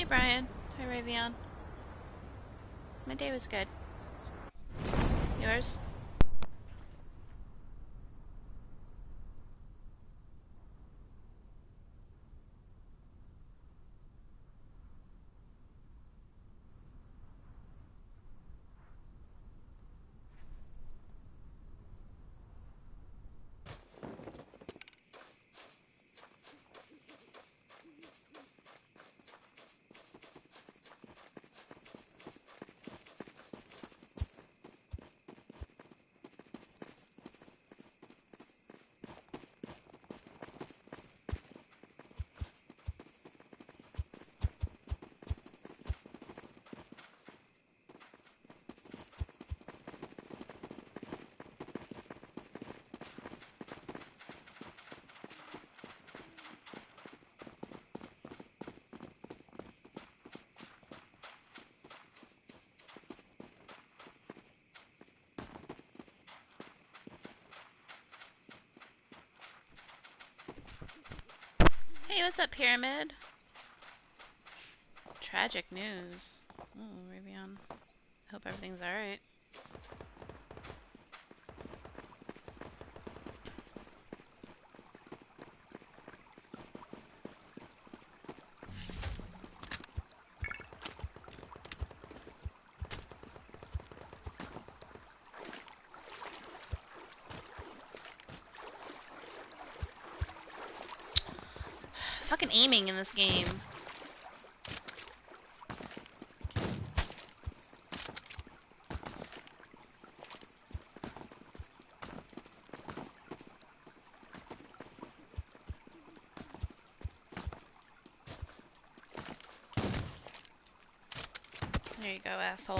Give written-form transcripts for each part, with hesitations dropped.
Brian. Hi, Ravion. My day was good. Yours? Hey, what's up, Pyramid? Tragic news. Oh, Ravion. Hope everything's alright. Fucking aiming in this game. There you go, asshole.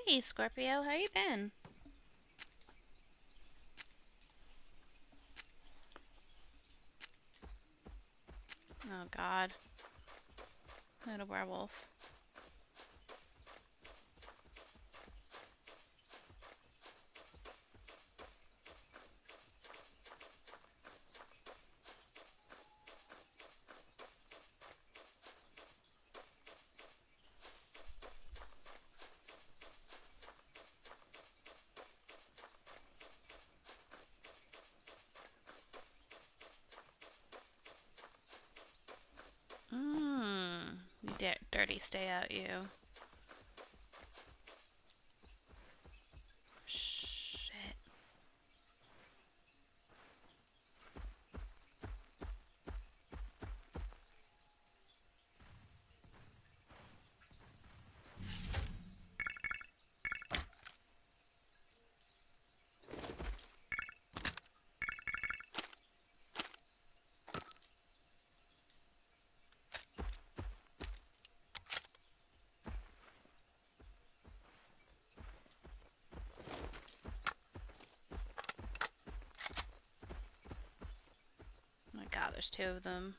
Hey, Scorpio, how you been? Oh, God. Not a werewolf. You dirty stay out, you. Shit. Oh my God, there's two of them.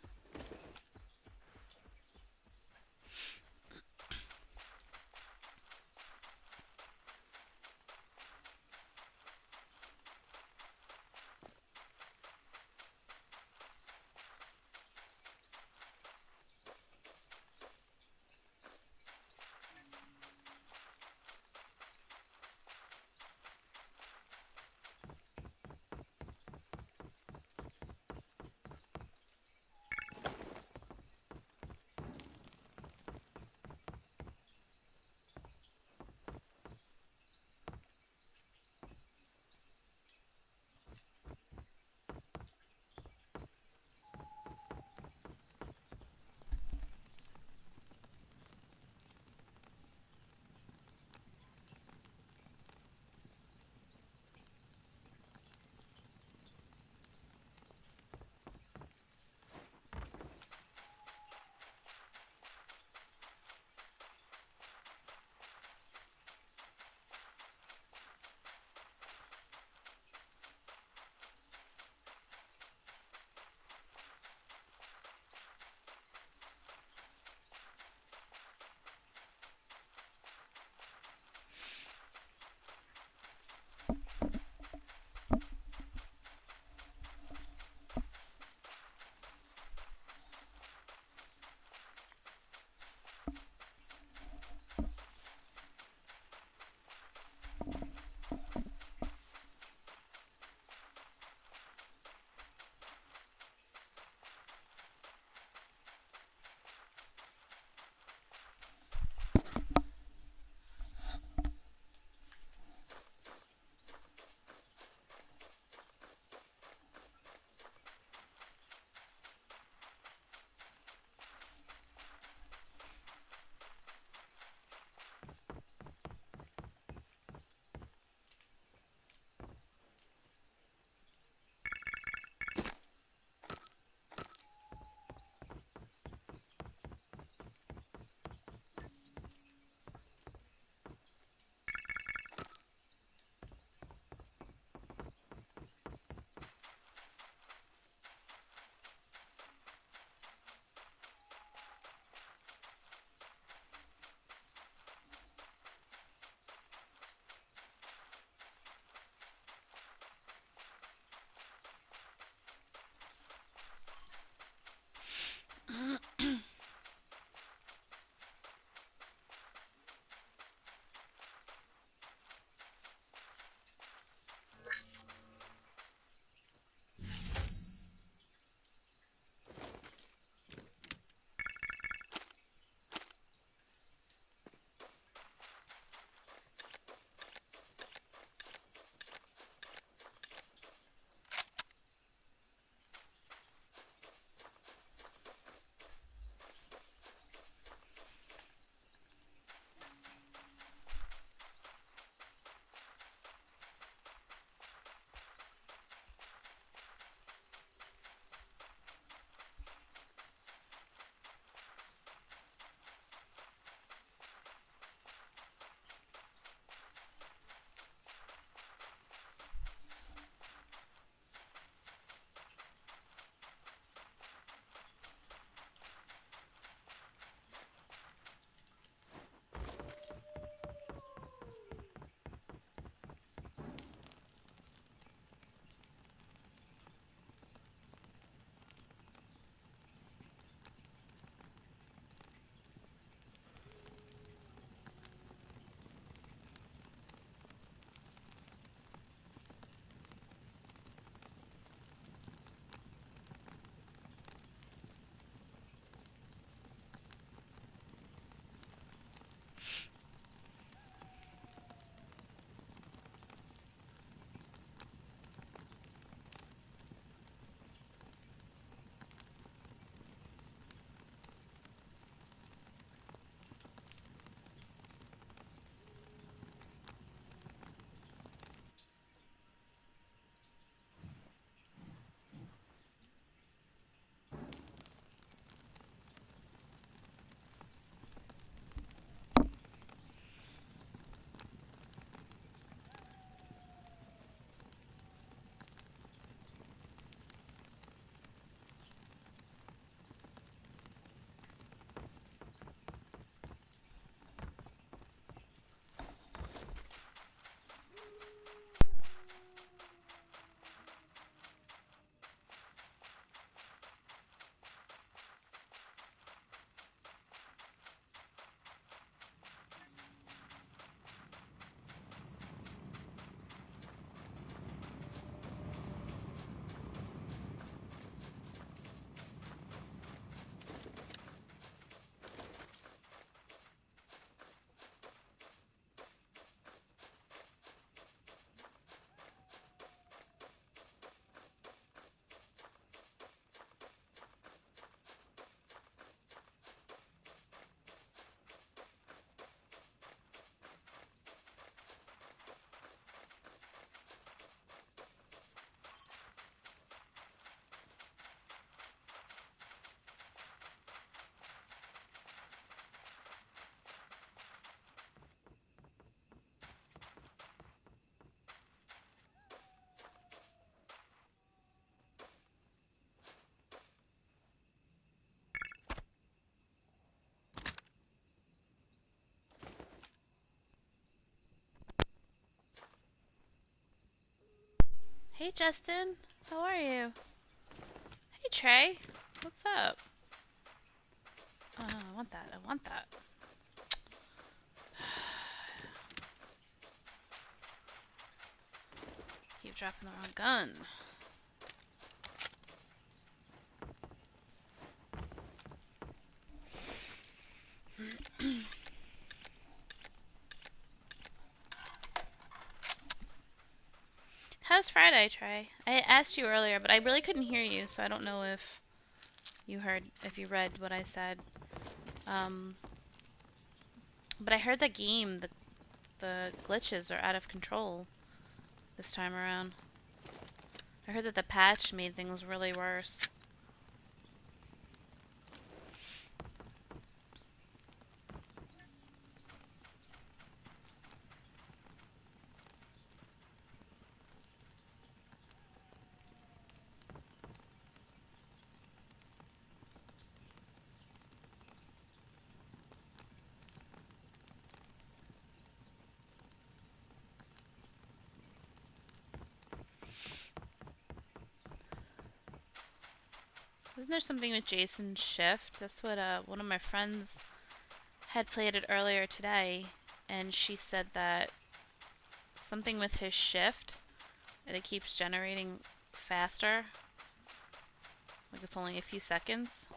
Hey, Justin. How are you? Hey, Trey. What's up? Oh, no, I want that. I want that. Keep dropping the wrong gun. How's Friday, Trey? I asked you earlier, but I really couldn't hear you, so I don't know if you read what I said. Um, but I heard the game, the glitches are out of control this time around. I heard that the patch made things really worse. Wasn't there something with Jason's shift? That's what one of my friends had played it earlier today, and she said that something with his shift, that it keeps generating faster. Like it's only a few seconds.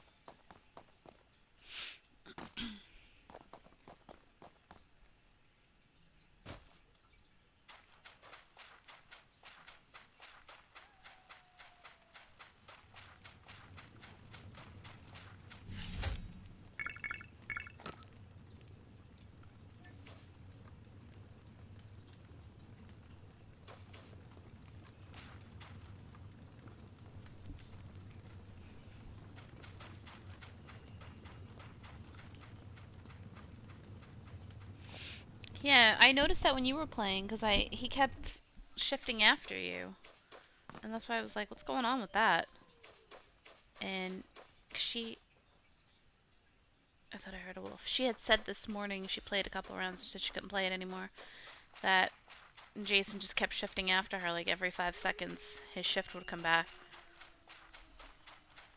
Yeah, I noticed that when you were playing, because he kept shifting after you. And that's why I was like, what's going on with that? And she... I thought I heard a wolf. She had said this morning, she played a couple rounds and said she couldn't play it anymore, that Jason just kept shifting after her, like every 5 seconds his shift would come back.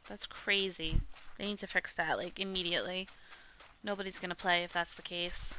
That's crazy. They need to fix that, like, immediately. Nobody's gonna play if that's the case.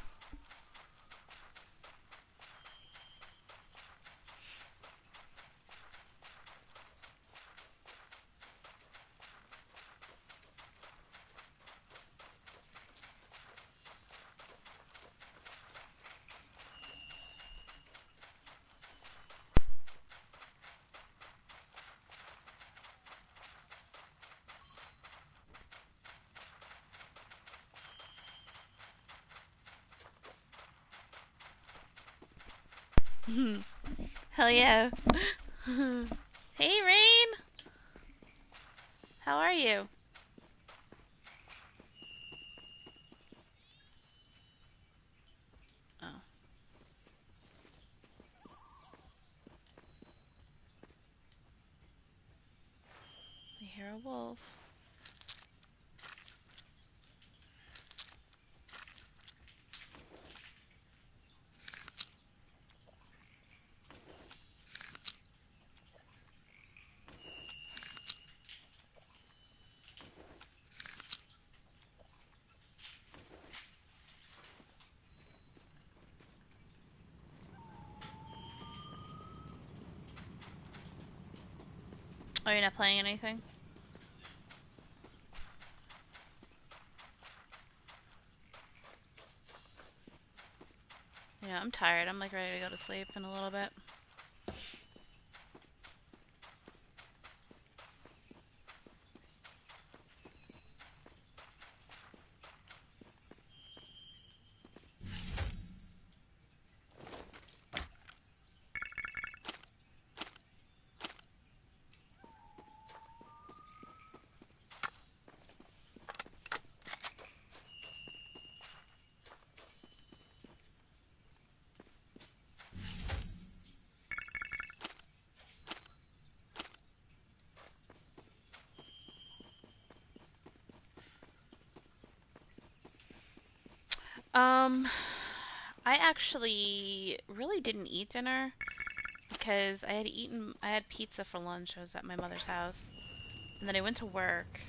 Hell yeah. Hey, Rain! How are you? Oh. I hear a wolf. Oh, you're not playing anything? Yeah, I'm tired. I'm like ready to go to sleep in a little bit. I actually really didn't eat dinner. because I had pizza for lunch. I was at my mother's house, and then I went to work,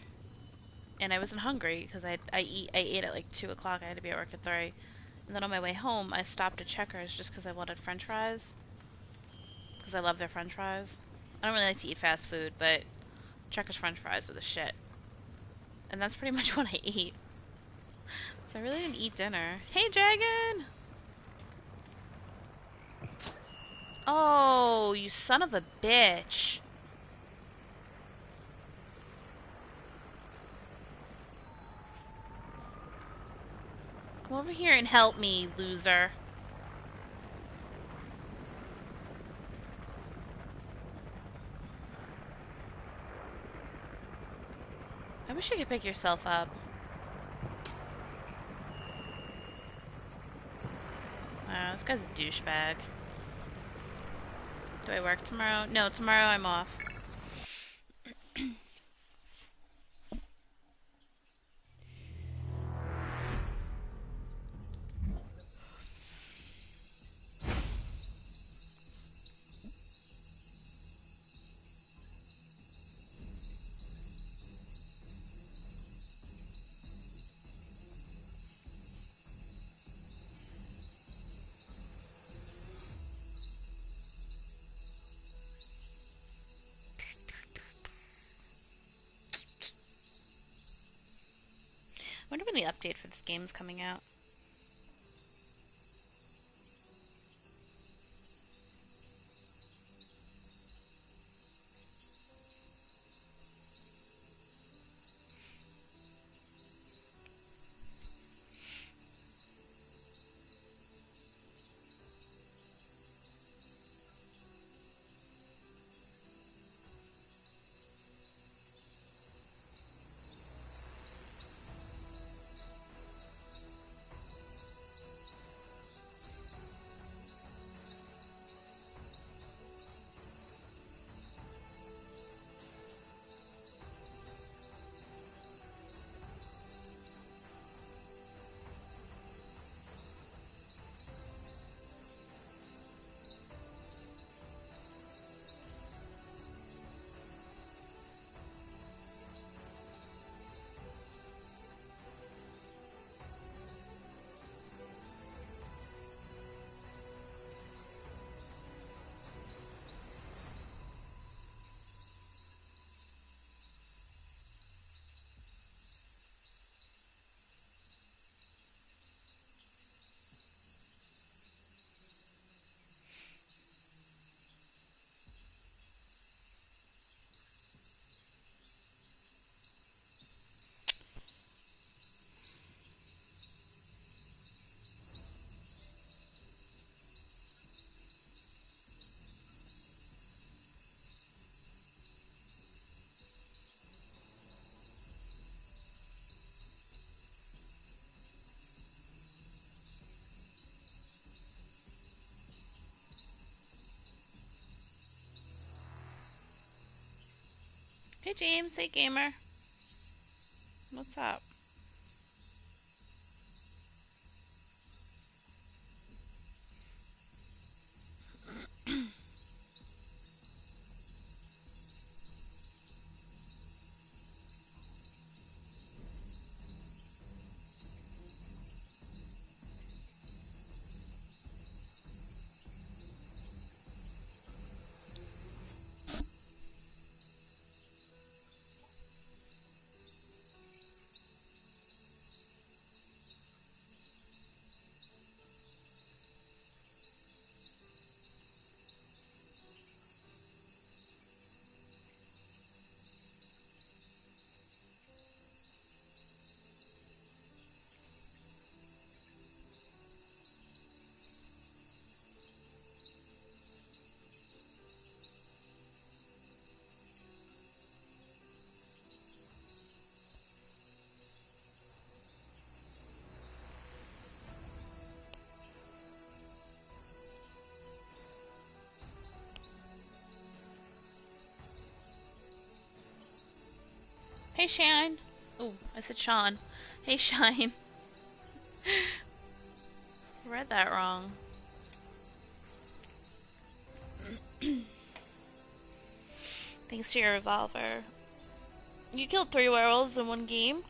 and I wasn't hungry because I ate at like 2 o'clock. I had to be at work at 3, and then on my way home, I stopped at Checkers just because I wanted French fries, because I love their French fries. I don't really like to eat fast food, but Checkers French fries are the shit, and that's pretty much what I eat. So I really didn't eat dinner. Hey, Dragon! Oh, you son of a bitch. Come over here and help me, loser. I wish you could pick yourself up. Wow, this guy's a douchebag. Do I work tomorrow? No, tomorrow I'm off. I wonder when the update for this game is coming out. Hey, James. Hey, gamer. What's up? Hey, Shine. Oh, I said Sean. Hey, Shine. Read that wrong. Thanks to your revolver. You killed 3 werewolves in one game?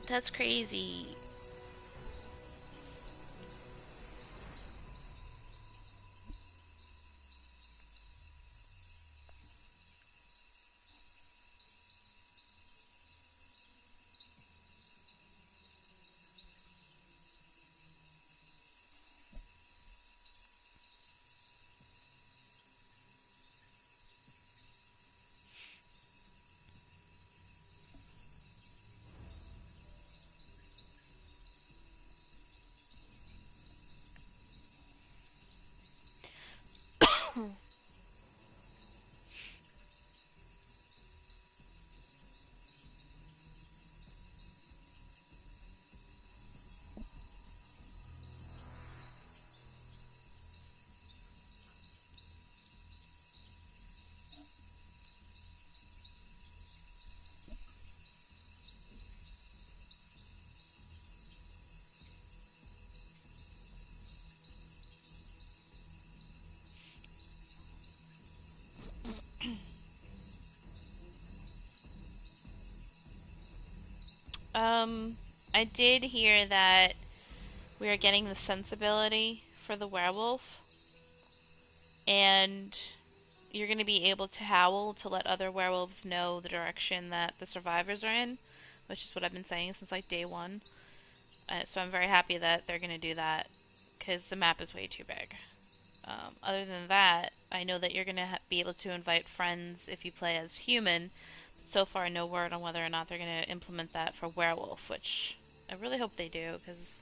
That's crazy. I did hear that we are getting the sensibility for the werewolf, and you're going to be able to howl to let other werewolves know the direction that the survivors are in, which is what I've been saying since like day one. So I'm very happy that they're going to do that because the map is way too big. Other than that, I know that you're going to be able to invite friends if you play as human. So far, no word on whether or not they're going to implement that for werewolf, which I really hope they do because,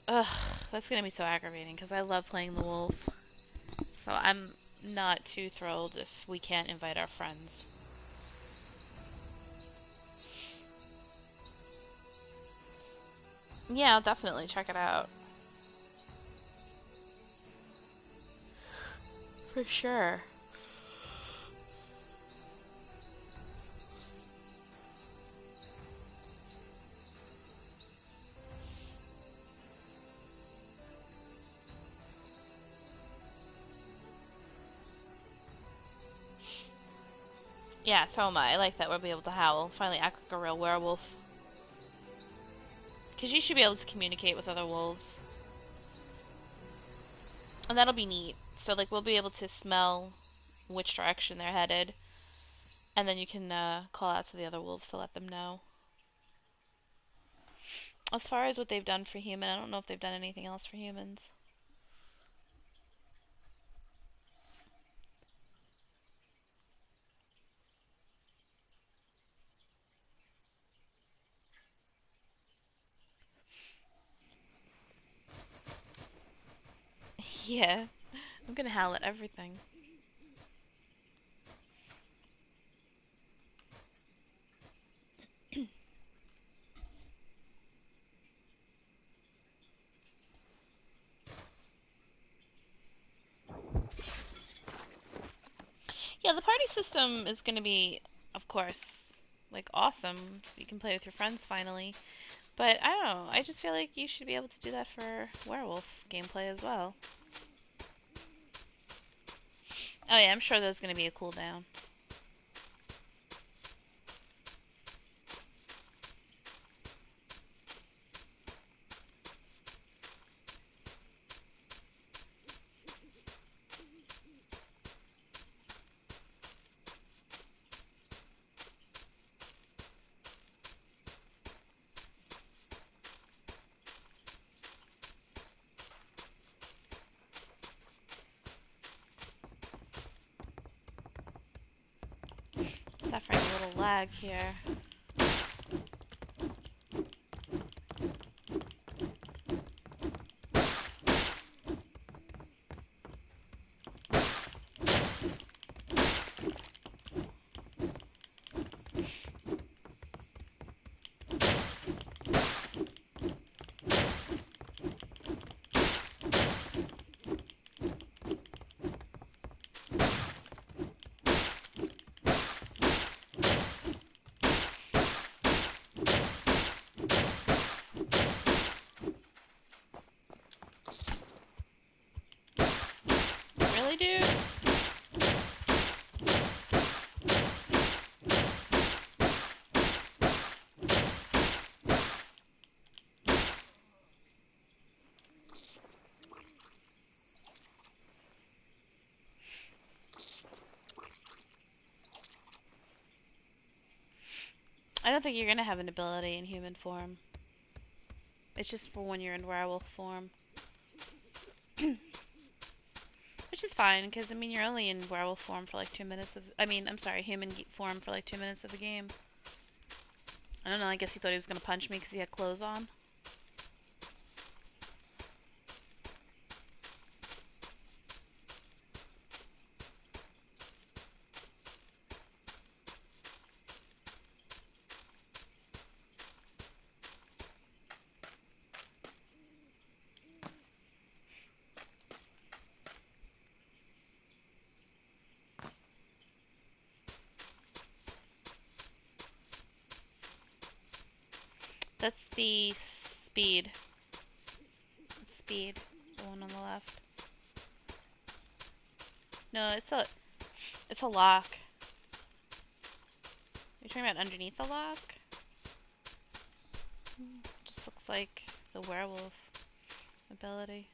ugh, that's going to be so aggravating because I love playing the wolf. So I'm not too thrilled if we can't invite our friends. Yeah, I'll definitely check it out. For sure. Yeah, so am I. I like that we'll be able to howl. Finally act like a real werewolf. Because you should be able to communicate with other wolves. And that'll be neat. So, like, we'll be able to smell which direction they're headed. And then you can call out to the other wolves to let them know. As far as what they've done for human, I don't know if they've done anything else for humans. Yeah, I'm gonna howl at everything. Yeah, the party system is gonna be, of course, like awesome. You can play with your friends finally. But I don't know. I just feel like you should be able to do that for werewolf gameplay as well. Oh yeah, I'm sure there's gonna be a cooldown. Suffering a little lag here. I don't think you're gonna have an ability in human form. It's just for when you're in werewolf form. Which is fine, because, I mean, you're only in werewolf form for like 2 minutes of... I mean, I'm sorry, human form for like 2 minutes of the game. I don't know, I guess he thought he was gonna punch me because he had clothes on. That's the speed. It's speed. The one on the left. No, it's a lock. You're talking about underneath the lock? Just looks like the werewolf ability.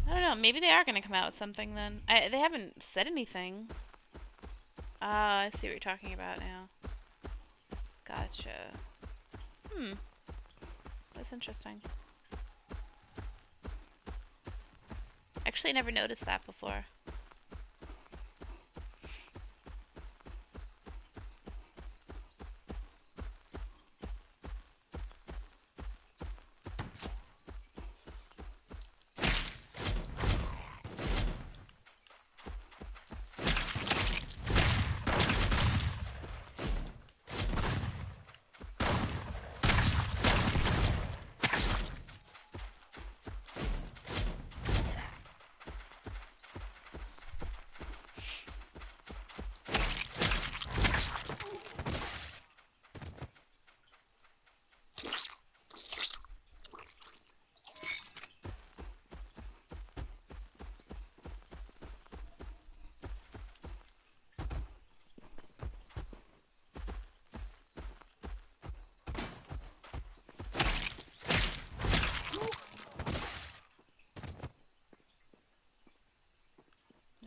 I don't know. Maybe they are going to come out with something then. They haven't said anything. Ah, I see what you're talking about now. Gotcha. That's interesting. Actually, I never noticed that before.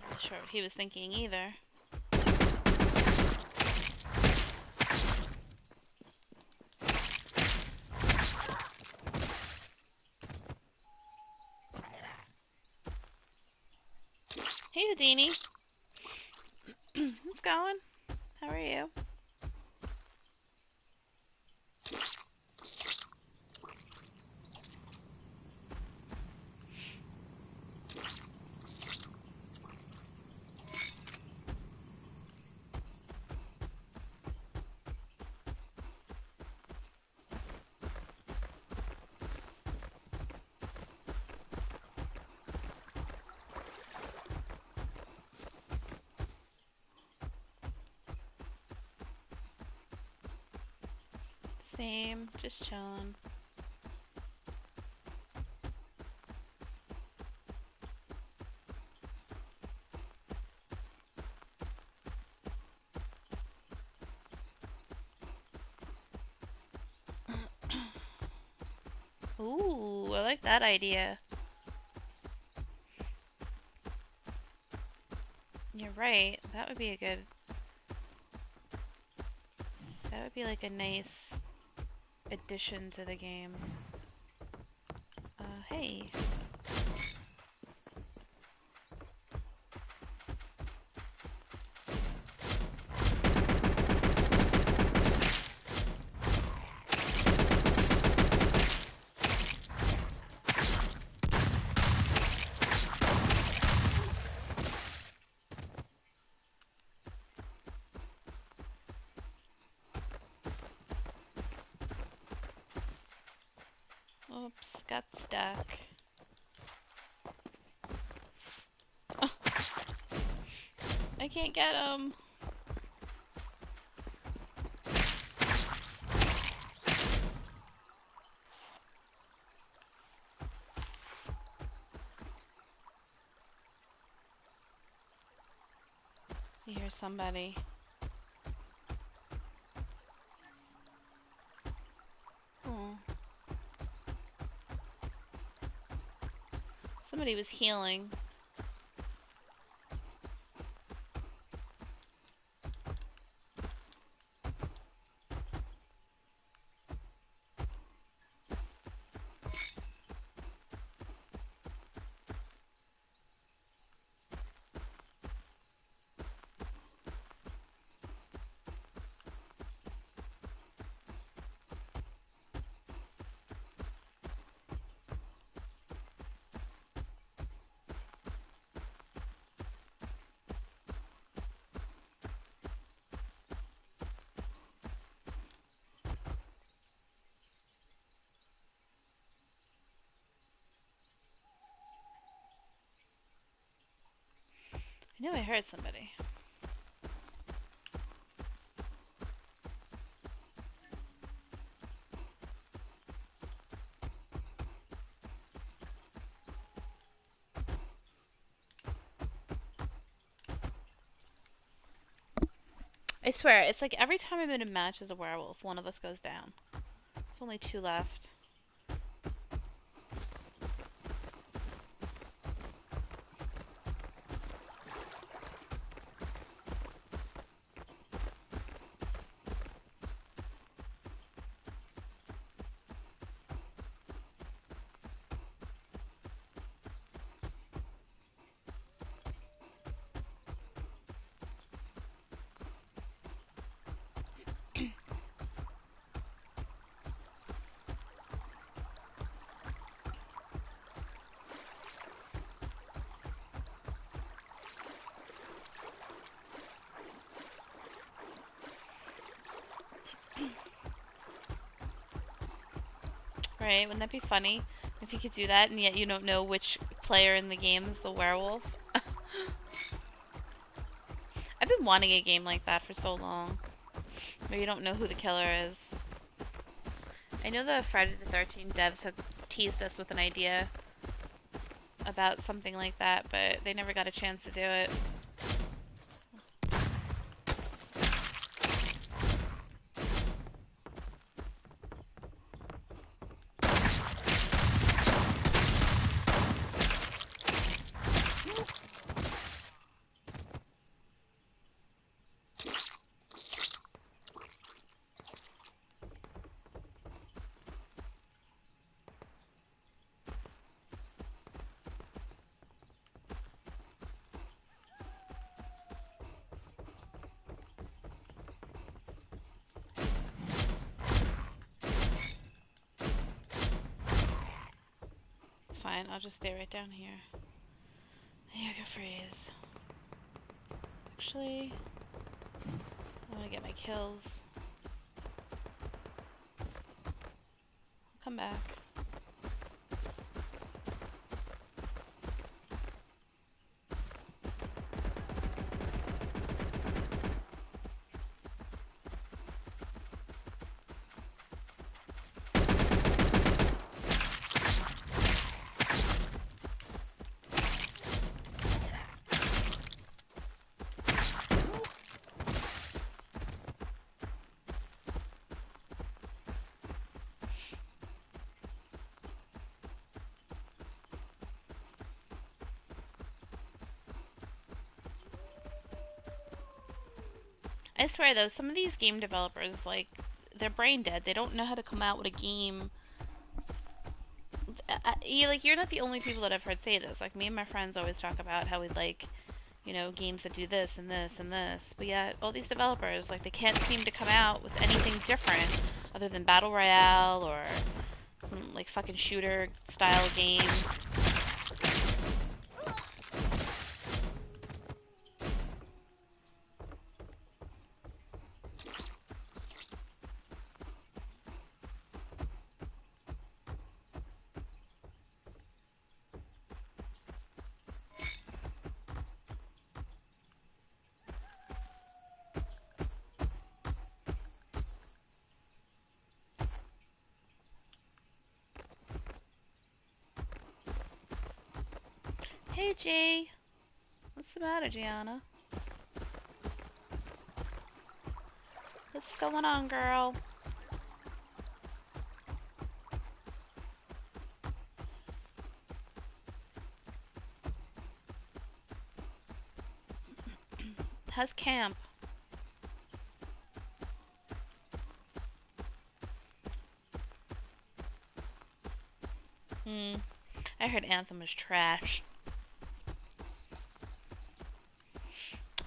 Not sure what he was thinking either. Hey, Houdini. How's it going? How are you? Same, just chilling. Ooh, I like that idea. You're right. That would be a good... That would be like a nice addition to the game. Hey. Oops, got stuck. Oh. I can't get him. I hear somebody. Oh. Somebody was healing. I knew I heard somebody. I swear, it's like every time I'm in a match as a werewolf, one of us goes down. There's only 2 left. Right? Wouldn't that be funny? If you could do that and yet you don't know which player in the game is the werewolf? I've been wanting a game like that for so long. Where you don't know who the killer is. I know the Friday the 13th devs have teased us with an idea about something like that, but they never got a chance to do it. It's fine, I'll just stay right down here. Yoga freeze. Actually, I want to get my kills. I'll come back. I swear though, some of these game developers, like, they're brain dead. They don't know how to come out with a game. You're not the only people that I've heard say this. Like, me and my friends always talk about how we like, games that do this and this and this. But yet, all these developers, like, they can't seem to come out with anything different other than Battle Royale or some, like, fucking shooter style game. Hey, Jay. What's the matter, Gianna? What's going on, girl? How's camp? I heard Anthem was trash.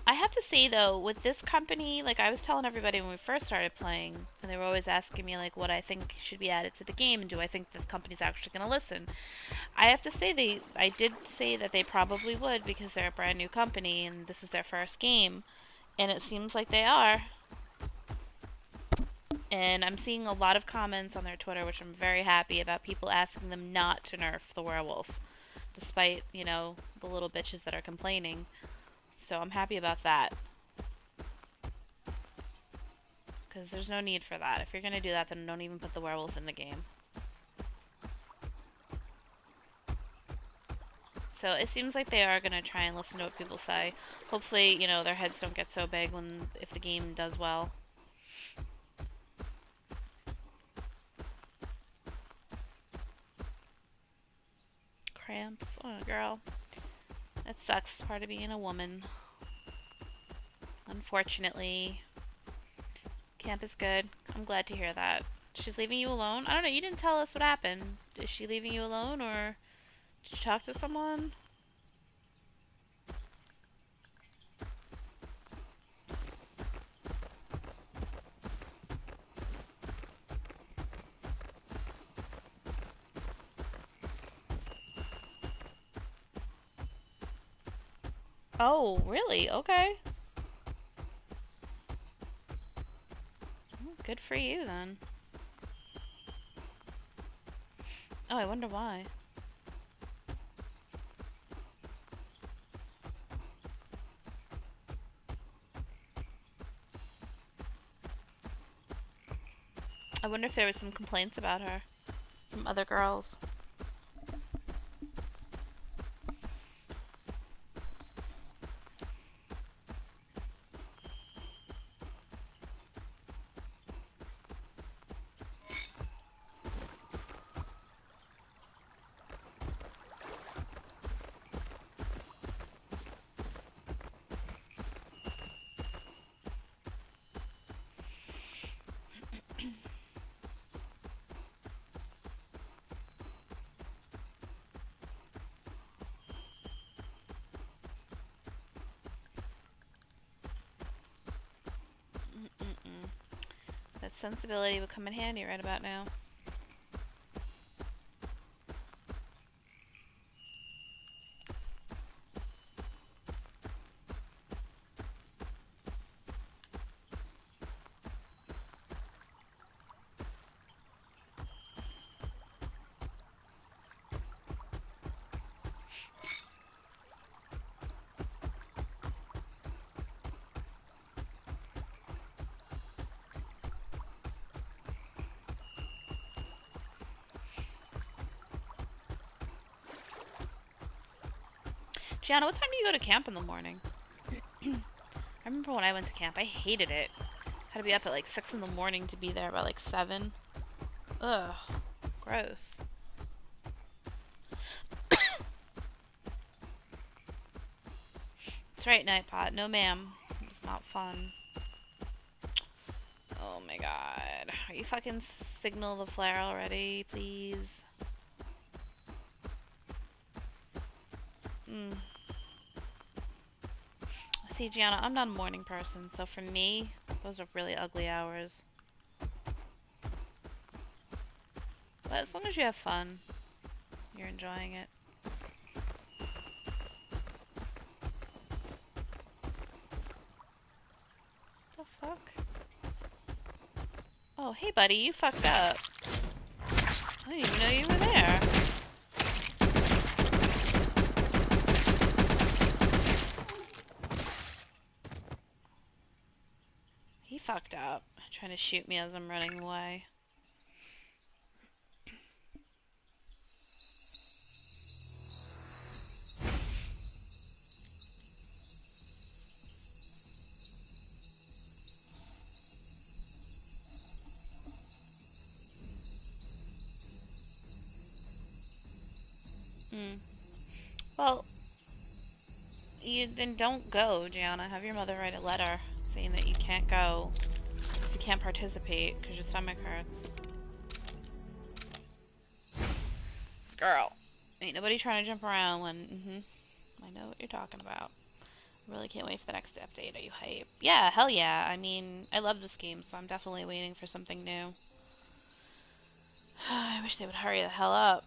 I have to say though, with this company, like I was telling everybody when we first started playing, and they were always asking me like what I think should be added to the game, and do I think that the company's actually going to listen? I have to say I did say that they probably would because they're a brand new company and this is their first game, and it seems like they are. And I'm seeing a lot of comments on their Twitter, which I'm very happy about, people asking them not to nerf the werewolf, despite, you know, the little bitches that are complaining. So I'm happy about that. Because there's no need for that. If you're going to do that, then don't even put the werewolf in the game. So it seems like they are going to try and listen to what people say. Hopefully, you know, their heads don't get so big if the game does well. Cramps. Oh, girl. That sucks. Part of being a woman. Unfortunately. Camp is good. I'm glad to hear that. She's leaving you alone? I don't know. You didn't tell us what happened. Is she leaving you alone, or did you talk to someone? Oh, really? Okay. Well, good for you, then. Oh, I wonder why. I wonder if there was some complaints about her from other girls. That sensibility would come in handy right about now. Gianna, what time do you go to camp in the morning? I remember when I went to camp, I hated it. Had to be up at like 6 in the morning to be there by like 7. Ugh. Gross. That's right, Nightpot. No, ma'am. It's not fun. Oh my god. Are you fucking signal the flare already, please? See, Gianna, I'm not a morning person, so for me, those are really ugly hours. But as long as you have fun, you're enjoying it. What the fuck? Oh, hey buddy, you fucked up. I didn't even know you were there. He fucked up. Trying to shoot me as I'm running away. You then don't go, Gianna. Have your mother write a letter saying that you can't go, if you can't participate because your stomach hurts. This girl, ain't nobody trying to jump around when. I know what you're talking about. Really can't wait for the next update. Are you hype? Yeah, hell yeah. I mean, I love this game, so I'm definitely waiting for something new. I wish they would hurry the hell up.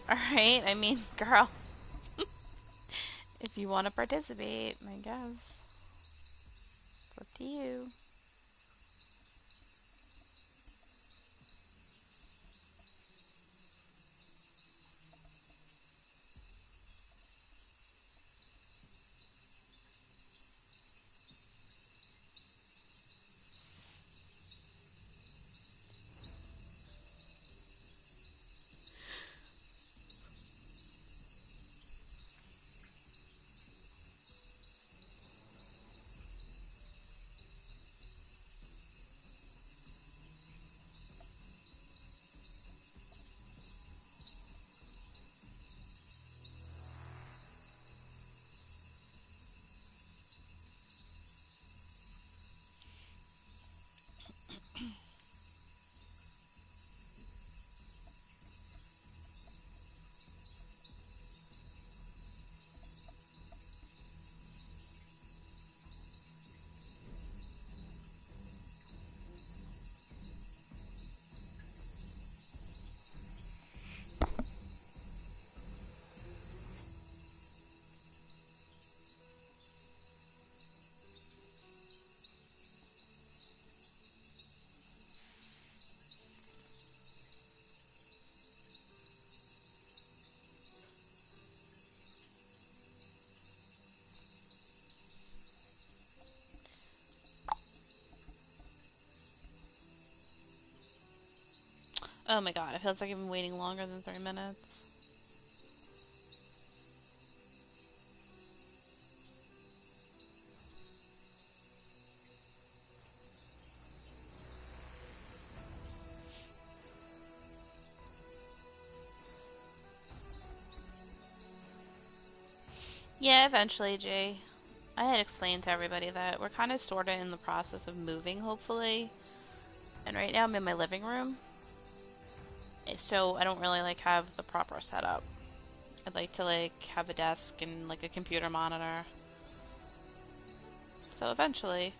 Alright, I mean, girl. If you want to participate, I guess. It's up to you. Oh my god, it feels like I've been waiting longer than 3 minutes. Yeah, eventually, Jay. I had explained to everybody that we're kind of sort of in the process of moving, hopefully. And right now I'm in my living room. So I don't really, like, have the proper setup. I'd like to, like, have a desk and, like, a computer monitor. So eventually.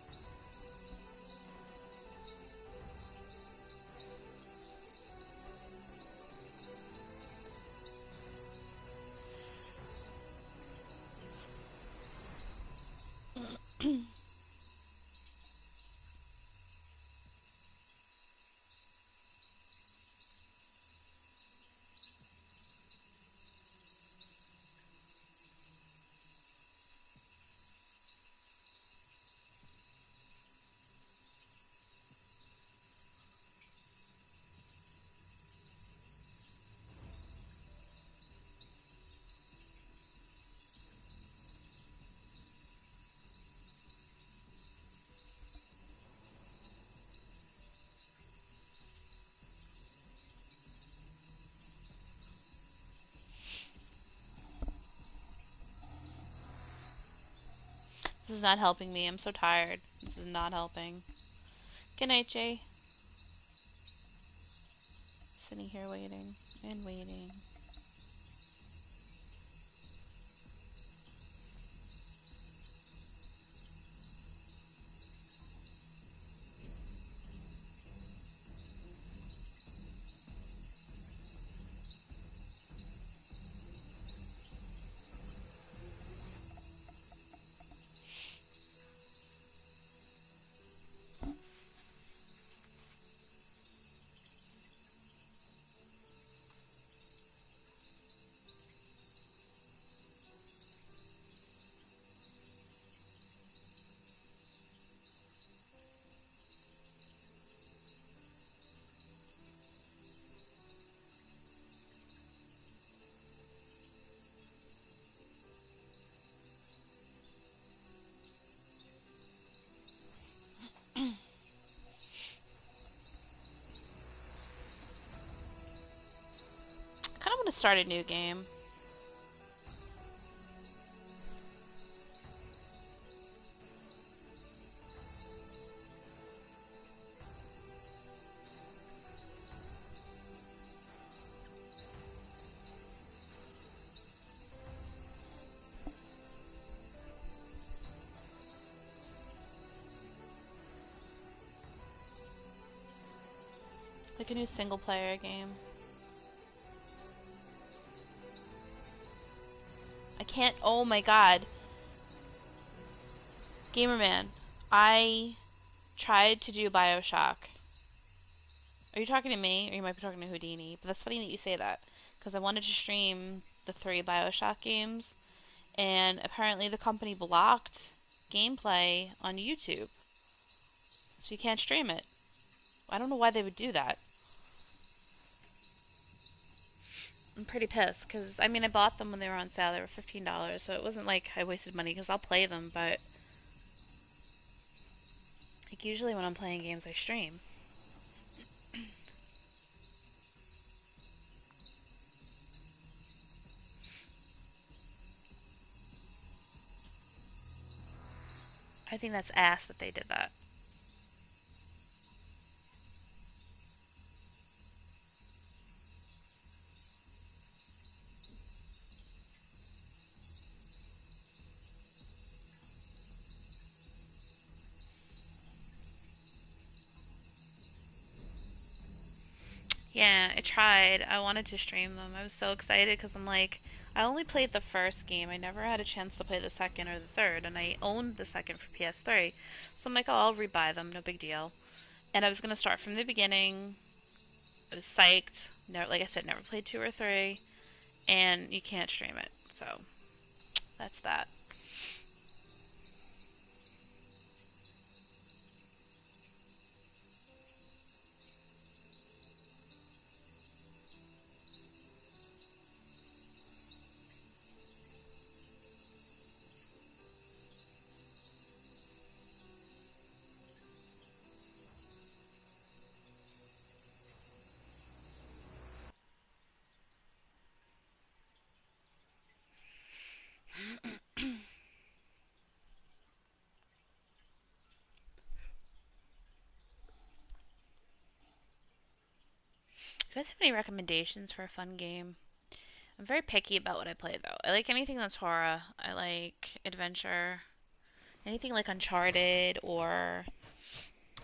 This is not helping me. I'm so tired. This is not helping. Good night, Jay. Sitting here waiting and waiting. gonna start a new game. Like a new single player game. I can't. Oh my god. Gamerman, I tried to do Bioshock. Are you talking to me? Or you might be talking to Houdini. But that's funny that you say that. Because I wanted to stream the 3 Bioshock games. And apparently the company blocked gameplay on YouTube. So you can't stream it. I don't know why they would do that. I'm pretty pissed because I mean I bought them when they were on sale. They were $15, so it wasn't like I wasted money because I'll play them. But like usually when I'm playing games, I stream. I think that's ass that they did that. Yeah, I tried. I wanted to stream them. I was so excited because I'm like, I only played the first game. I never had a chance to play the second or the third, and I owned the second for PS3. So I'm like, oh, I'll rebuy them, no big deal. And I was gonna start from the beginning. I was psyched. Never, like I said, never played 2 or 3, and you can't stream it. So that's that. You guys have any recommendations for a fun game? I'm very picky about what I play though. I like anything that's horror. I like adventure. Anything like Uncharted or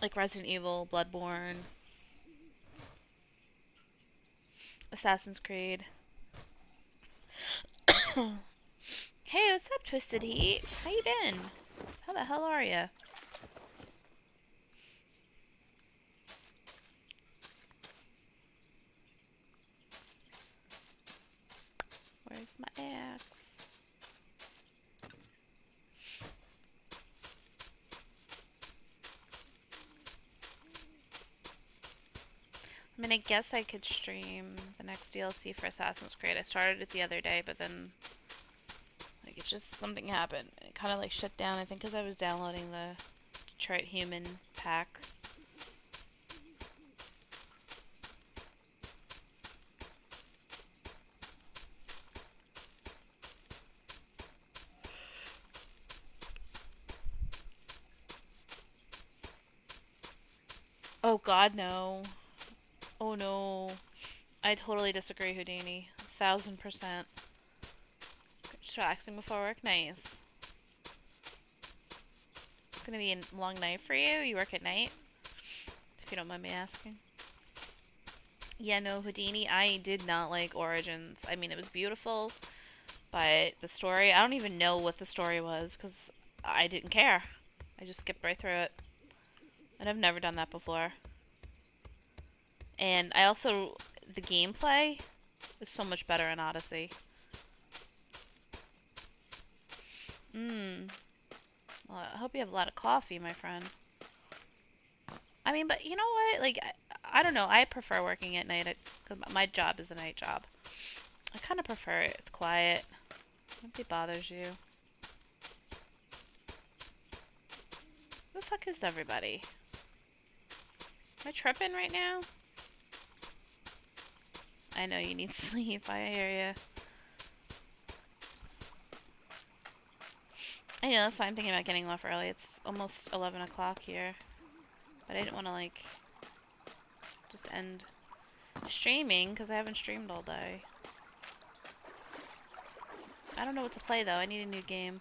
like Resident Evil, Bloodborne, Assassin's Creed. Hey, what's up, Twisted Heat? How you been? How the hell are ya? Where's my axe? I mean, I guess I could stream the next DLC for Assassin's Creed. I started it the other day, but then like it just something happened. It kind of like shut down. I think because I was downloading the Detroit Human pack. Oh God, no. Oh no. I totally disagree, Houdini. 1,000%. Just relaxing before work, nice. It's gonna be a long night for you. You work at night, if you don't mind me asking. Yeah, no, Houdini, I did not like Origins. I mean, it was beautiful, but the story, I don't even know what the story was because I didn't care. I just skipped right through it. And I've never done that before. And I also, the gameplay is so much better in Odyssey. Mmm. Well, I hope you have a lot of coffee, my friend. I mean, but you know what? Like, I don't know. I prefer working at night because my job is a night job. I kind of prefer it. It's quiet. Nobody bothers you. Who the fuck is everybody? Am I tripping right now? I know you need sleep. I hear you. I know, that's why I'm thinking about getting off early. It's almost 11 o'clock here. But I didn't want to, like, just end streaming because I haven't streamed all day. I don't know what to play, though. I need a new game.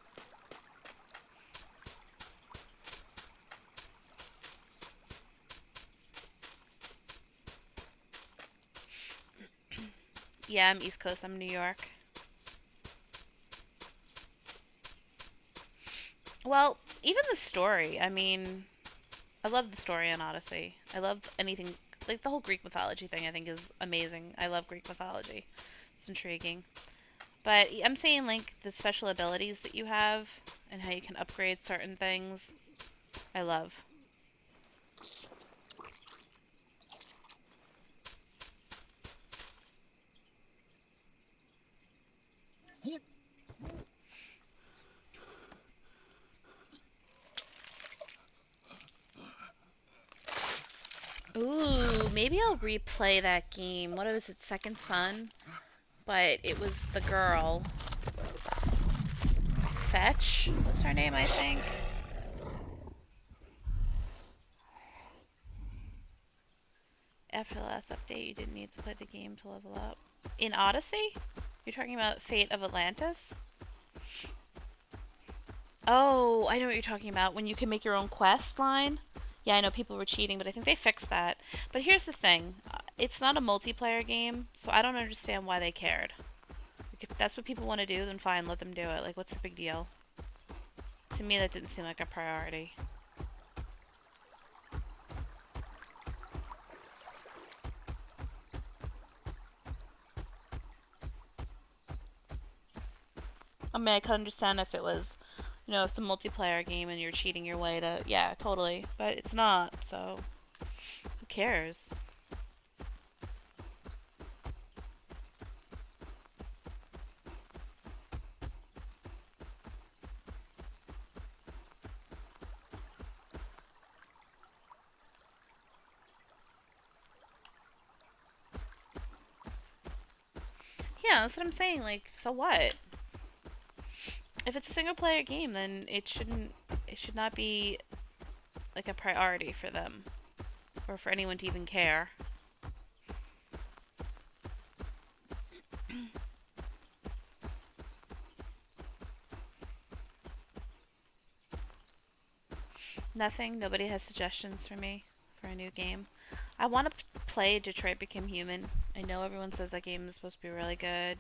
Yeah, I'm East Coast. I'm New York. Well, even the story. I mean, I love the story on Odyssey. I love anything, like the whole Greek mythology thing I think is amazing. I love Greek mythology. It's intriguing. But I'm saying like the special abilities that you have and how you can upgrade certain things. I love. Ooh, maybe I'll replay that game. What was it, Second Son? But it was the girl. Fetch was her name, I think. After the last update, you didn't need to play the game to level up. In Odyssey? You're talking about Fate of Atlantis? Oh, I know what you're talking about. When you can make your own quest line? Yeah, I know people were cheating, but I think they fixed that. But here's the thing. It's not a multiplayer game, so I don't understand why they cared. Like, if that's what people want to do, then fine, let them do it. Like, what's the big deal? To me, that didn't seem like a priority. I mean, I could understand if it was, if it's a multiplayer game and you're cheating your way to, yeah, totally. But it's not, so who cares? Yeah, that's what I'm saying. Like, so what? If it's a single player game, then it should not be like a priority for them or for anyone to even care. Nothing. Nobody has suggestions for me for a new game. I want to play Detroit Become Human. I know everyone says that game is supposed to be really good.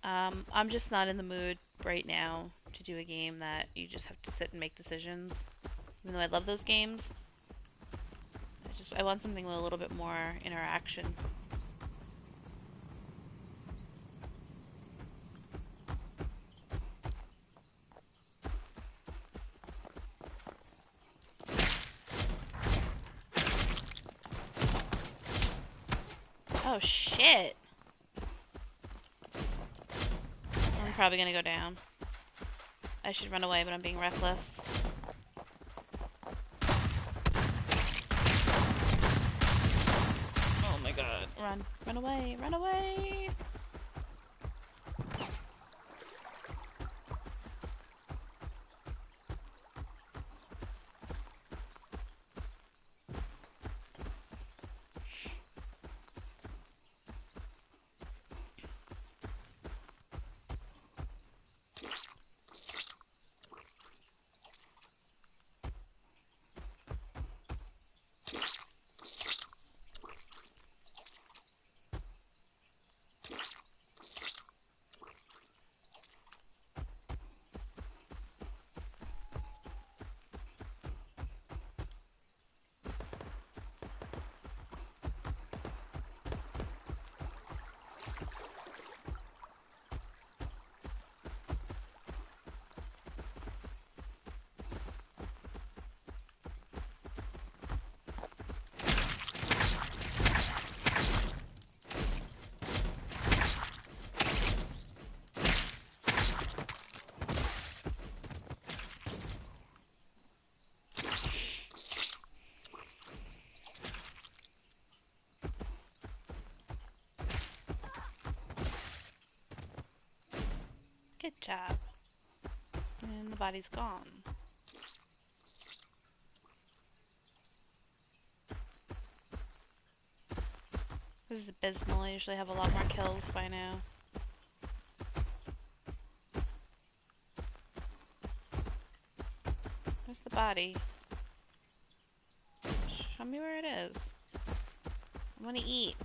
I'm just not in the mood right now to do a game that you just have to sit and make decisions. Even though I love those games, I want something with a little bit more interaction. Oh shit! I'm probably gonna go down. I should run away, but I'm being reckless. Oh my god. Run. Run away. Run away! job. And the body's gone. This is abysmal. I usually have a lot more kills by now. Where's the body? Show me where it is. I want to eat.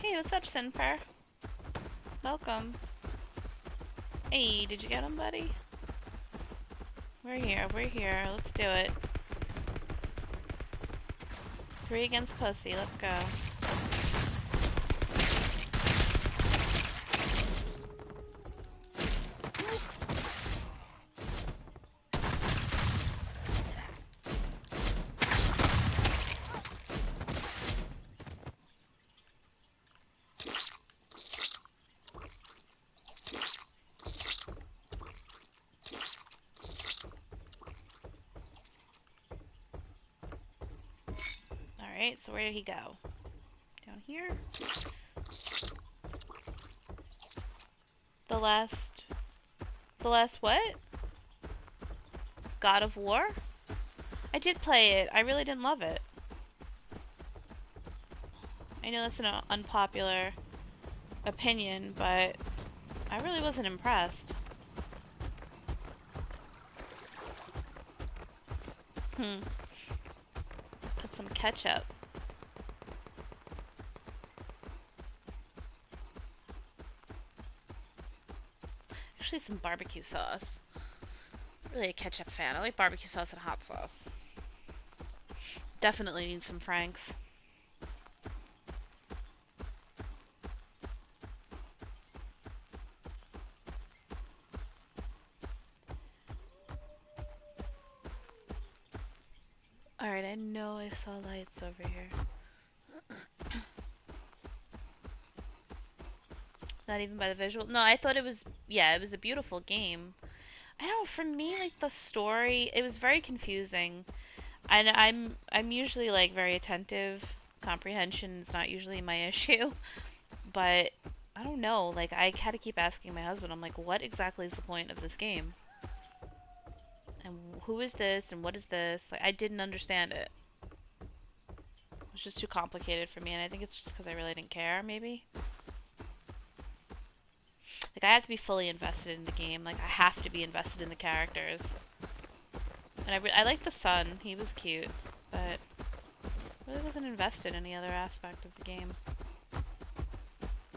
Hey, what's up, Sinfer? Welcome. Hey, did you get him, buddy? We're here, we're here. Let's do it. 3 against pussy, let's go. Alright, so where did he go? Down here? The last what? God of War? I did play it. I really didn't love it. I know that's an unpopular opinion, but I really wasn't impressed. Put some ketchup. Actually, some barbecue sauce. Really a ketchup fan. I like barbecue sauce and hot sauce. Definitely need some Franks. Alright, I know I saw lights over here. Not even by the visual. No, I thought it was, yeah, it was a beautiful game. I don't know, for me, like, the story, it was very confusing. And I'm usually, like, very attentive. Comprehension is not usually my issue. But, I don't know, like, I had to keep asking my husband, I'm like, what exactly is the point of this game? And who is this, and what is this? Like, I didn't understand it. It was just too complicated for me, and I think it's just because I really didn't care, maybe? Like, I have to be fully invested in the game. Like, I have to be invested in the characters. And I like the son. He was cute. But really wasn't invested in any other aspect of the game.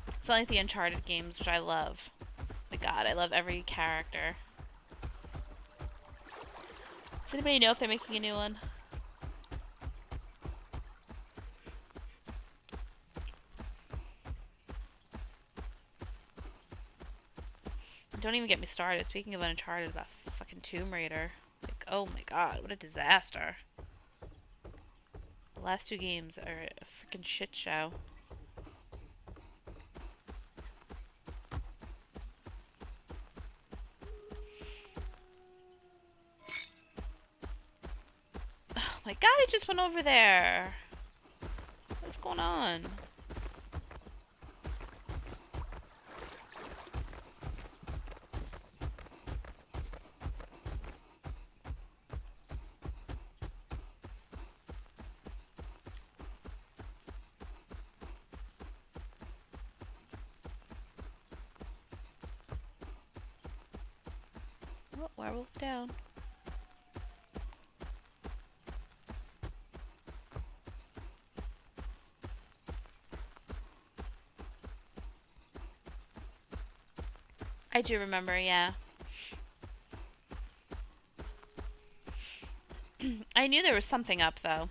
It's not like the Uncharted games, which I love. My god, I love every character. Does anybody know if they're making a new one? Don't even get me started. Speaking of Uncharted, about fucking Tomb Raider. Like, oh my god, what a disaster. The last 2 games are a freaking shit show. My god, I just went over there. What's going on? Oh, werewolf down. I do remember, yeah. I knew there was something up, though.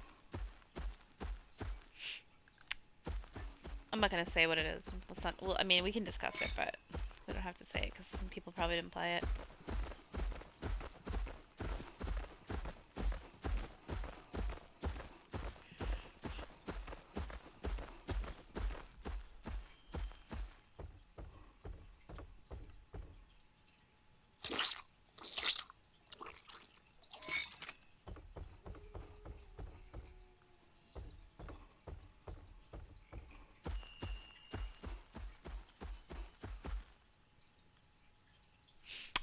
I'm not gonna say what it is. Let's not. Well, I mean, we can discuss it, but we don't have to say it because some people probably didn't play it.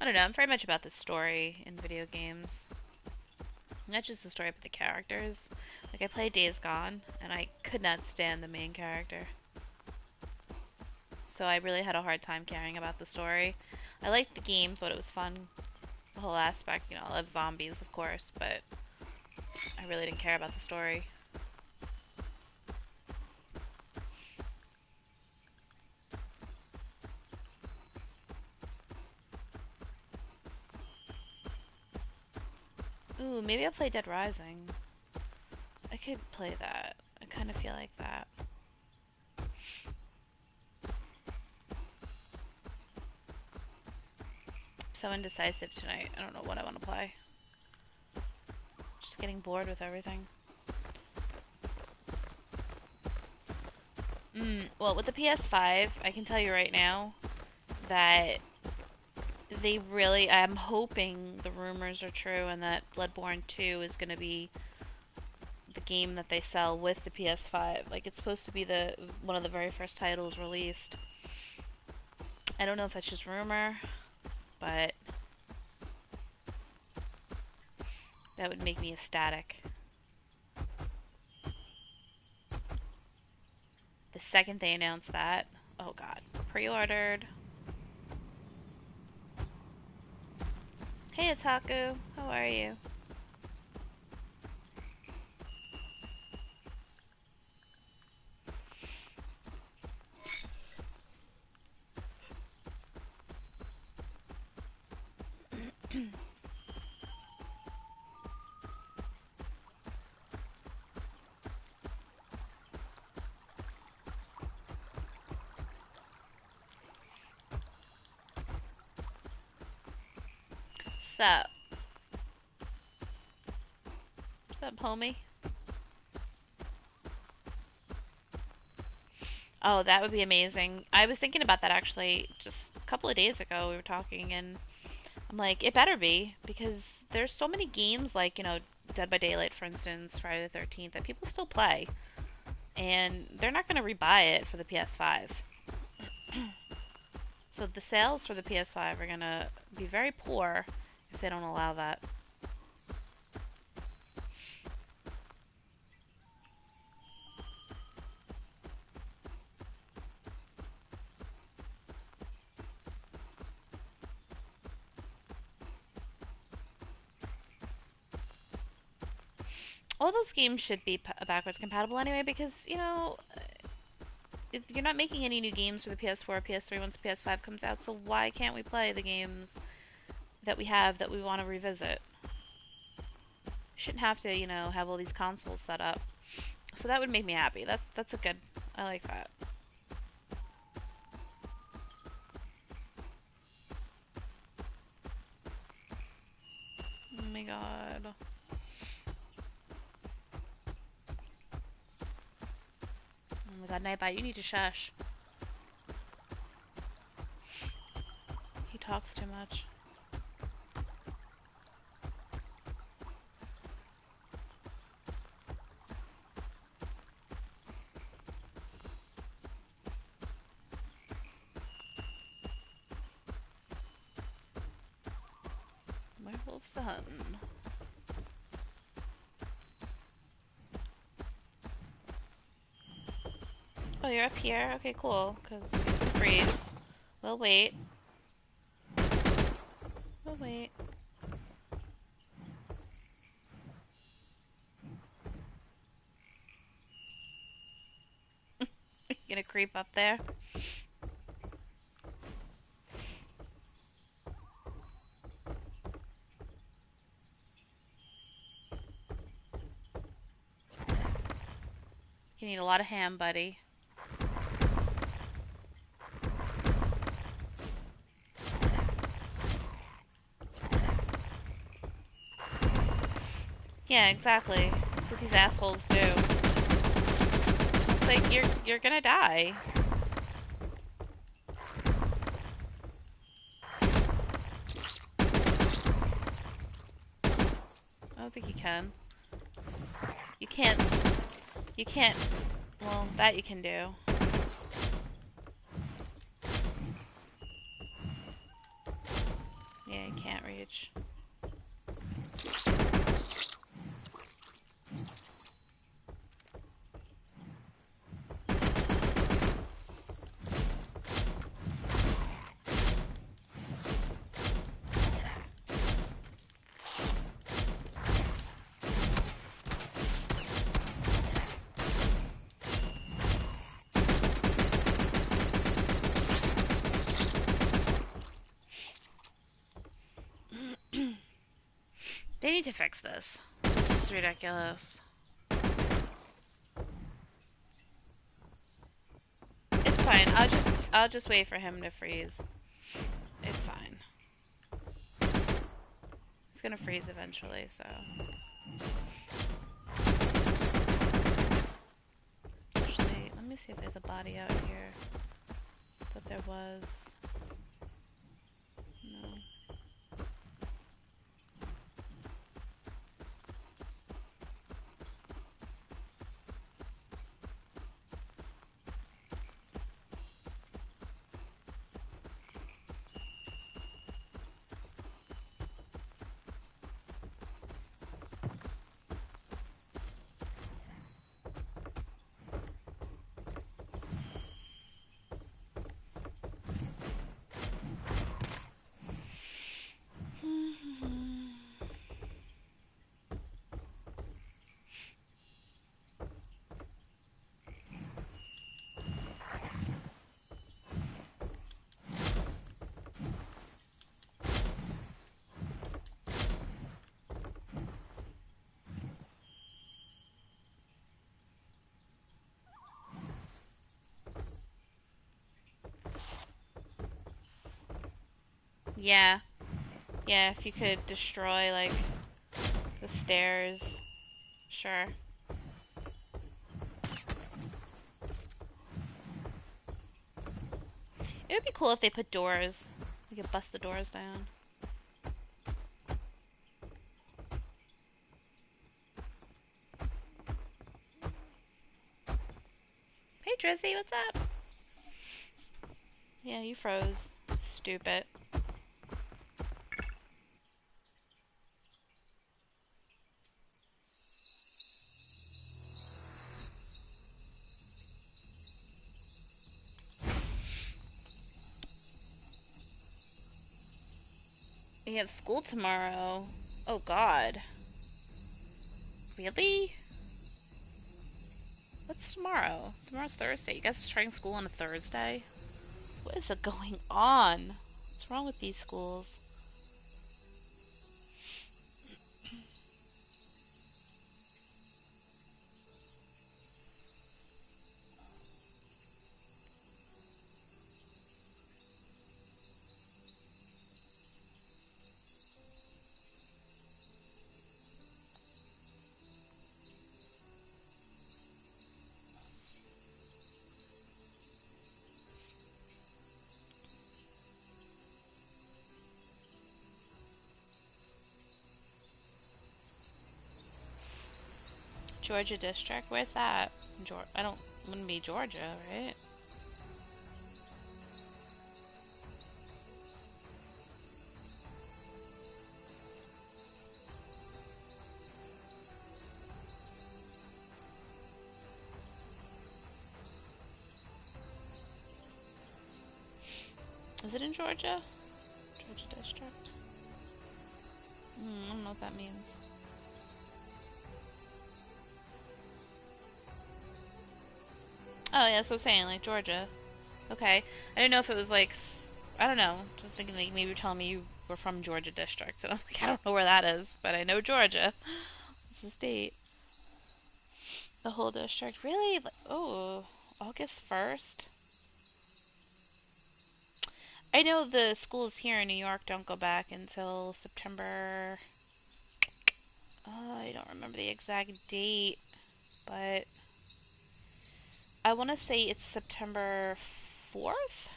I don't know. I'm very much about the story in video games. Not just the story, but the characters. Like, I played Days Gone, and I could not stand the main character. So I really had a hard time caring about the story. I liked the game, thought it was fun. The whole aspect, you know, I love zombies, of course, but I really didn't care about the story. Ooh, maybe I'll play Dead Rising. I could play that. I kind of feel like that. So indecisive tonight. I don't know what I want to play. Just getting bored with everything. Well, with the PS5, I can tell you right now that they really, I'm hoping the rumors are true and that Bloodborne 2 is going to be the game that they sell with the PS5. Like, it's supposed to be the one of the very first titles released. I don't know if that's just rumor, but that would make me ecstatic. The second they announced that, oh god, pre-ordered. Hey Otaku, how are you? Sup? Sup, homie? Oh, that would be amazing. I was thinking about that actually just a couple of days ago. We were talking, and I'm like, it better be, because there's so many games like, you know, Dead by Daylight, for instance, Friday the 13th, that people still play. And they're not going to rebuy it for the PS5. So the sales for the PS5 are going to be very poor if they don't allow that. All those games should be backwards compatible anyway because, you know, you're not making any new games for the PS4 or PS3 once the PS5 comes out, so why can't we play the games that we have that we want to revisit? Shouldn't have to, you know, have all these consoles set up. So that would make me happy. That's a good. I like that. Oh my god. Oh my god, Nightbite, you need to shush. He talks too much. Sun. Oh, you're up here? Okay, cool. Because you can freeze. We'll wait. We'll wait. Gonna creep up there? You need a lot of ham, buddy. Yeah, exactly. That's what these assholes do. It's like you're gonna die. I don't think you can. You can't. You can't. Well, that you can do. Yeah, you can't reach. They need to fix this. This is ridiculous. It's fine. I'll just wait for him to freeze. It's fine. He's gonna freeze eventually, so. Actually, let me see if there's a body out here. Thought there was. No. Yeah. Yeah, if you could destroy, like, the stairs. Sure. It would be cool if they put doors. We could bust the doors down. Hey, Drizzy, what's up? Yeah, you froze. Stupid. You have school tomorrow. Oh, God. Really? What's tomorrow? Tomorrow's Thursday. You guys are starting school on a Thursday? What is going on? What's wrong with these schools? Georgia District? Where's that? I don't... Wouldn't be Georgia, right? Is it in Georgia? Georgia District? I don't know what that means. Oh, yeah, that's what I was saying, like Georgia. Okay. I didn't know if it was like, I don't know. Just thinking like maybe you're telling me you were from Georgia District. And I'm like, I don't know where that is, but I know Georgia. It's a state. The whole district. Really? Oh, August 1st? I know the schools here in New York don't go back until September. Oh, I don't remember the exact date, but I want to say it's September 4th,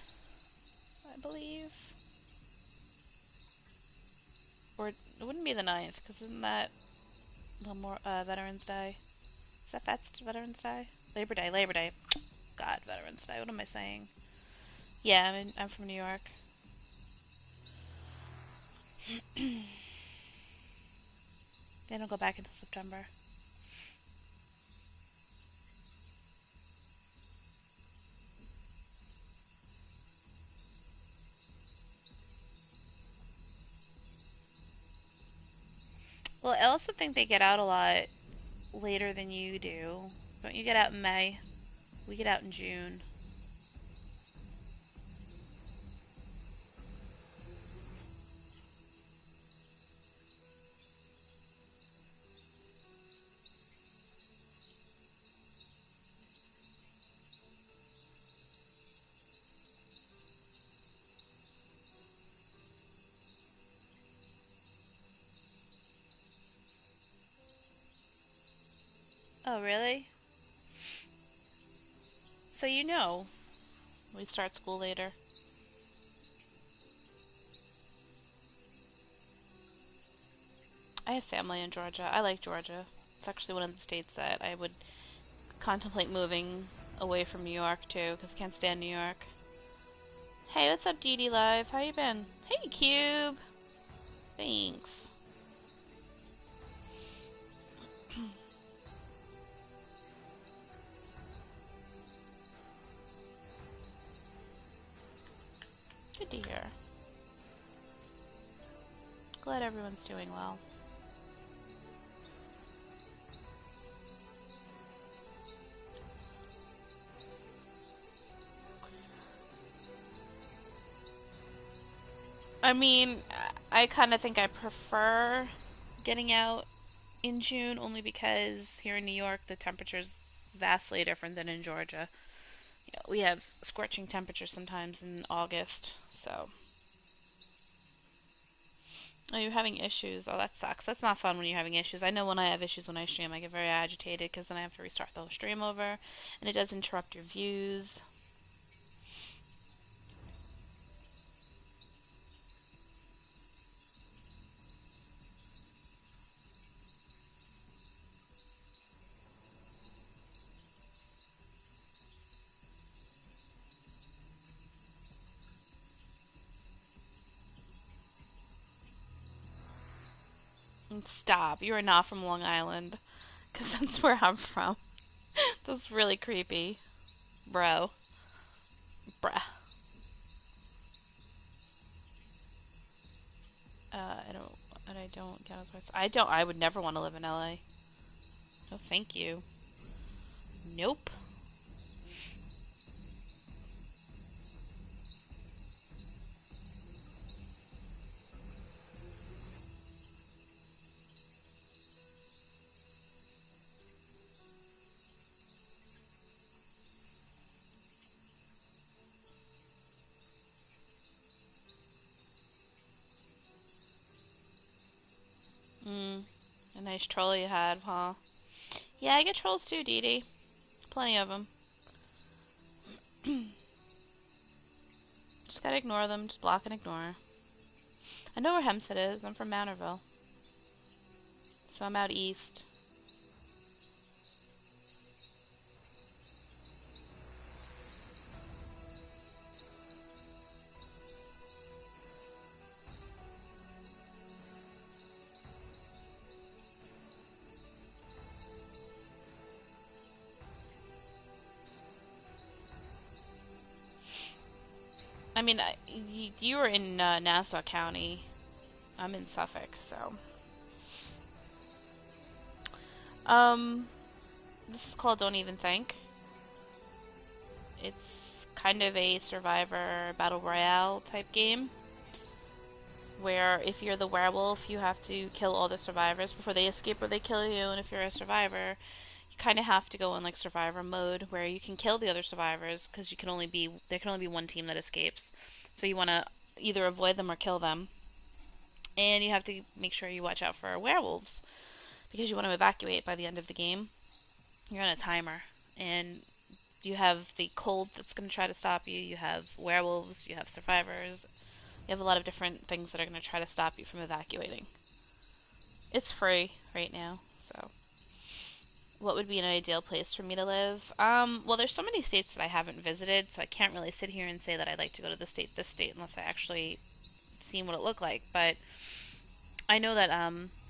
I believe. Or it wouldn't be the 9th, because isn't that Veterans Day? Is that's Veterans Day? Labor Day, Labor Day. God, Veterans Day. What am I saying? Yeah, I'm from New York. They don't go back until September. Well, I also think they get out a lot later than you do. Don't you get out in May? We get out in June. Oh, really? So you know we start school later. I have family in Georgia. I like Georgia. It's actually one of the states that I would contemplate moving away from New York to because I can't stand New York. Hey, what's up, Dee Dee Live? How you been? Hey, Cube. Thanks. Good to hear. Glad everyone's doing well. I mean, I kind of think I prefer getting out in June only because here in New York the temperature's vastly different than in Georgia. You know, we have scorching temperatures sometimes in August, so. Oh, you're having issues. Oh, that sucks. That's not fun when you're having issues. I know when I have issues when I stream, I get very agitated because then I have to restart the whole stream over, and it does interrupt your views. And stop. You are not from Long Island, because that's where I'm from. That's really creepy. Bro. Bruh. I don't. I don't count as my. I don't. I would never want to live in LA. No, thank you. Nope. A nice troll you had, huh? Yeah, I get trolls too, Dee Dee. Plenty of them. Just gotta ignore them. Just block and ignore. I know where Hempstead is. I'm from Manorville. So I'm out east. I mean, you were in Nassau County. I'm in Suffolk, so. Um, this is called Don't Even Think. It's kind of a survivor battle royale type game where if you're the werewolf, you have to kill all the survivors before they escape or they kill you, and if you're a survivor, you kind of have to go in like survivor mode where you can kill the other survivors because there can only be one team that escapes. So you want to either avoid them or kill them. And you have to make sure you watch out for werewolves because you want to evacuate by the end of the game. You're on a timer, and you have the cold that's going to try to stop you. You have werewolves. You have survivors. You have a lot of different things that are going to try to stop you from evacuating. It's free right now, so what would be an ideal place for me to live? Well, there's so many states that I haven't visited, so I can't really sit here and say that I'd like to go to this state, unless I actually seen what it looked like. But I know that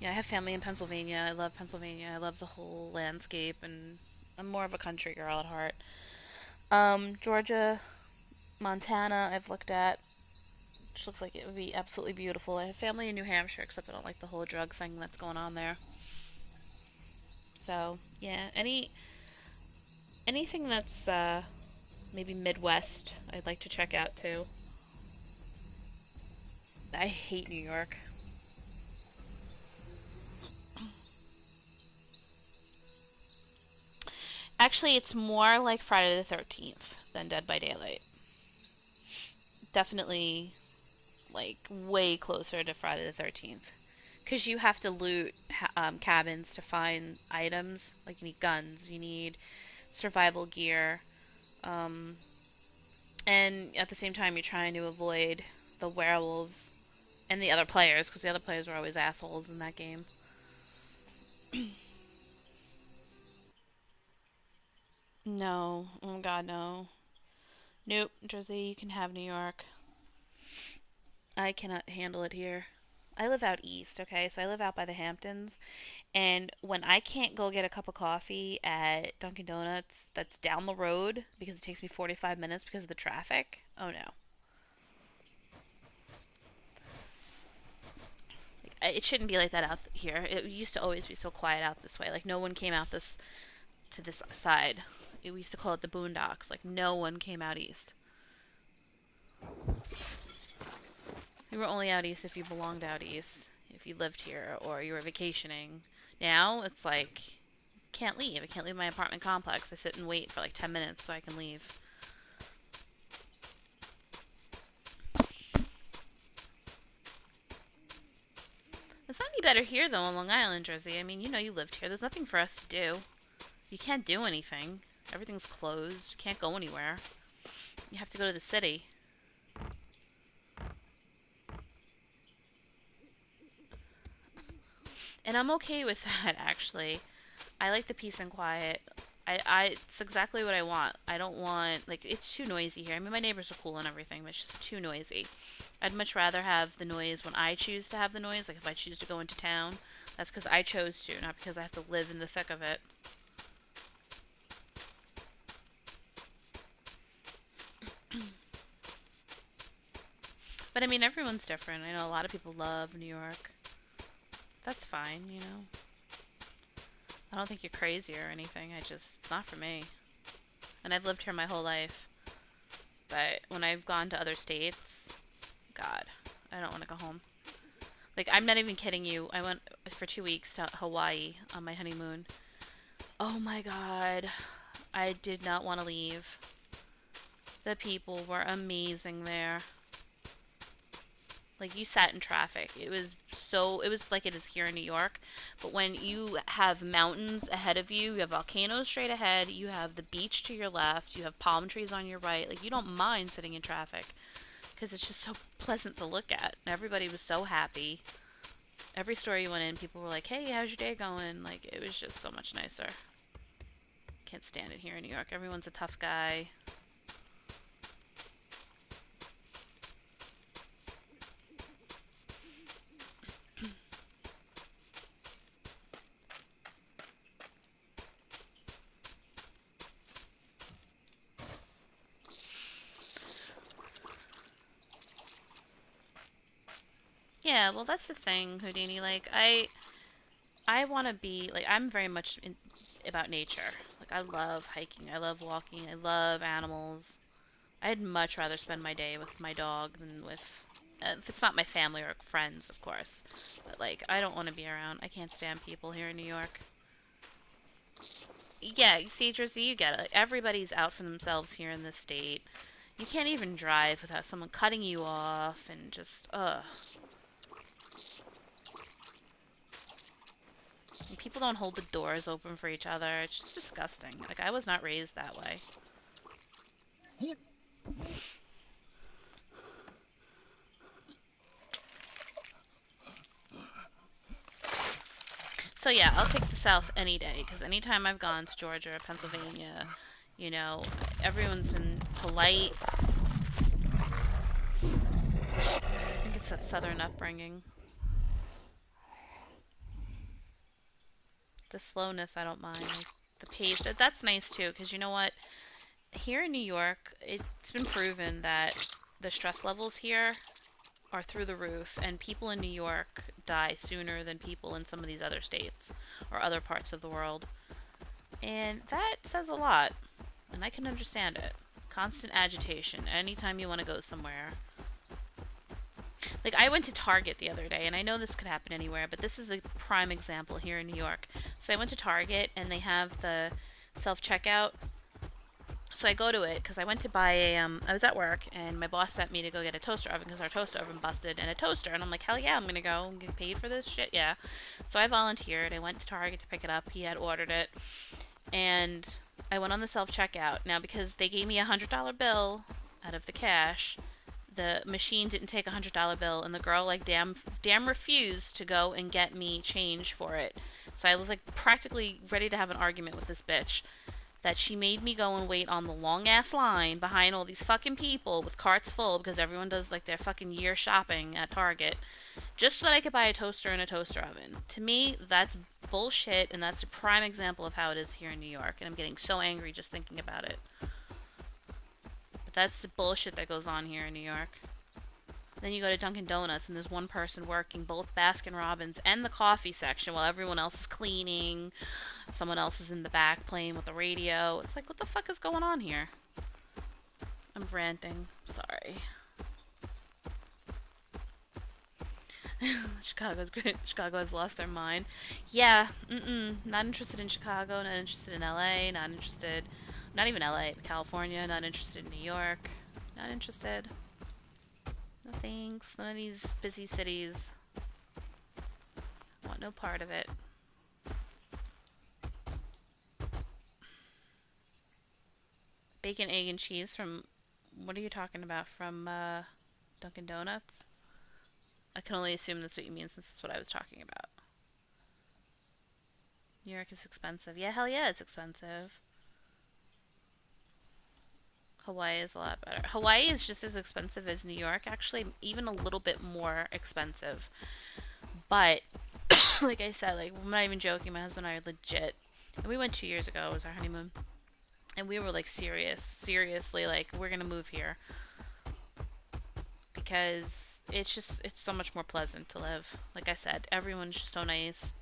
yeah, I have family in Pennsylvania. I love Pennsylvania. I love the whole landscape, and I'm more of a country girl at heart. Georgia, Montana, I've looked at, which looks like it would be absolutely beautiful. I have family in New Hampshire, except I don't like the whole drug thing that's going on there. So yeah, anything that's maybe Midwest, I'd like to check out too. I hate New York. Actually, it's more like Friday the 13th than Dead by Daylight. Definitely, like, way closer to Friday the 13th. Because you have to loot cabins to find items. Like, you need guns, you need survival gear, um, and at the same time, you're trying to avoid the werewolves and the other players, because the other players are always assholes in that game. No. Oh, God, no. Nope, Jersey, you can have New York. I cannot handle it here. I live out east, okay? So I live out by the Hamptons. And when I can't go get a cup of coffee at Dunkin' Donuts that's down the road because it takes me 45 minutes because of the traffic, oh no. Like, it shouldn't be like that out here. It used to always be so quiet out this way. Like no one came out this to this side. We used to call it the boondocks. Like no one came out east. You were only out east if you belonged out east, if you lived here or you were vacationing. Now it's like can't leave. I can't leave my apartment complex. I sit and wait for like 10 minutes so I can leave. It's not any better here though on Long Island, Jersey. I mean, you know you lived here. There's nothing for us to do. You can't do anything. Everything's closed. You can't go anywhere. You have to go to the city. And I'm okay with that actually. I like the peace and quiet. It's exactly what I want. I don't want, like, it's too noisy here. I mean, my neighbors are cool and everything, but it's just too noisy. I'd much rather have the noise when I choose to have the noise, like if I choose to go into town. That's because I chose to, not because I have to live in the thick of it. But I mean, everyone's different. I know a lot of people love New York. That's fine, you know. I don't think you're crazy or anything. It's not for me. And I've lived here my whole life. But when I've gone to other states, God, I don't want to go home. Like, I'm not even kidding you. I went for 2 weeks to Hawaii on my honeymoon. Oh my God. I did not want to leave. The people were amazing there. Like, you sat in traffic. It was like it is here in New York. But when you have mountains ahead of you, you have volcanoes straight ahead, you have the beach to your left, you have palm trees on your right. Like, you don't mind sitting in traffic because it's just so pleasant to look at. And everybody was so happy. Every store you went in, people were like, hey, how's your day going? Like, it was just so much nicer. Can't stand it here in New York. Everyone's a tough guy. Yeah, well, that's the thing, Houdini. Like, I want to be like I'm very much about nature. Like, I love hiking. I love walking. I love animals. I'd much rather spend my day with my dog than with if it's not my family or friends, of course. But like, I don't want to be around. I can't stand people here in New York. Yeah, see, Jersey, you get it. Like, everybody's out for themselves here in this state. You can't even drive without someone cutting you off and just, ugh. And people don't hold the doors open for each other. It's just disgusting. Like, I was not raised that way. So yeah, I'll take the South any day, because anytime I've gone to Georgia or Pennsylvania, you know, everyone's been polite. I think it's that Southern upbringing. The slowness, I don't mind. Like, the pace, that's nice too, because you know what? Here in New York, it's been proven that the stress levels here are through the roof, and people in New York die sooner than people in some of these other states or other parts of the world. And that says a lot, and I can understand it. Constant agitation anytime you want to go somewhere. Like, I went to Target the other day, and I know this could happen anywhere, but this is a prime example here in New York. So I went to Target, and they have the self-checkout. So I go to it because I went to buy I was at work and my boss sent me to go get a toaster oven because our toaster oven busted and a toaster. And I'm like, hell yeah, I'm going to go and get paid for this shit. Yeah. So I volunteered. I went to Target to pick it up. He had ordered it. And I went on the self checkout. Now, because they gave me a $100 bill out of the cash, the machine didn't take a $100 bill. And the girl, like, damn refused to go and get me change for it. So I was, like, practically ready to have an argument with this bitch that she made me go and wait on the long ass line behind all these fucking people with carts full because everyone does like their fucking year shopping at Target just so that I could buy a toaster and a toaster oven. To me, that's bullshit, and that's a prime example of how it is here in New York, and I'm getting so angry just thinking about it. But that's the bullshit that goes on here in New York. Then you go to Dunkin' Donuts and there's one person working both Baskin Robbins and the coffee section while everyone else is cleaning. Someone else is in the back playing with the radio. It's like, what the fuck is going on here? I'm ranting. Sorry. Chicago's great. Chicago has lost their mind. Yeah, not interested in Chicago, not interested in LA, not interested, not even LA, California, not interested in New York, not interested. No thanks. None of these busy cities. Want no part of it. Bacon, egg, and cheese from... What are you talking about? From, Dunkin' Donuts? I can only assume that's what you mean since that's what I was talking about. New York is expensive. Yeah, hell yeah, it's expensive. Hawaii is a lot better. Hawaii is just as expensive as New York, actually, even a little bit more expensive. But, like I said, like, I'm not even joking, my husband and I are legit. And we went 2 years ago, it was our honeymoon. And we were, like, seriously, like, we're gonna move here. Because it's so much more pleasant to live. Like I said, everyone's just so nice.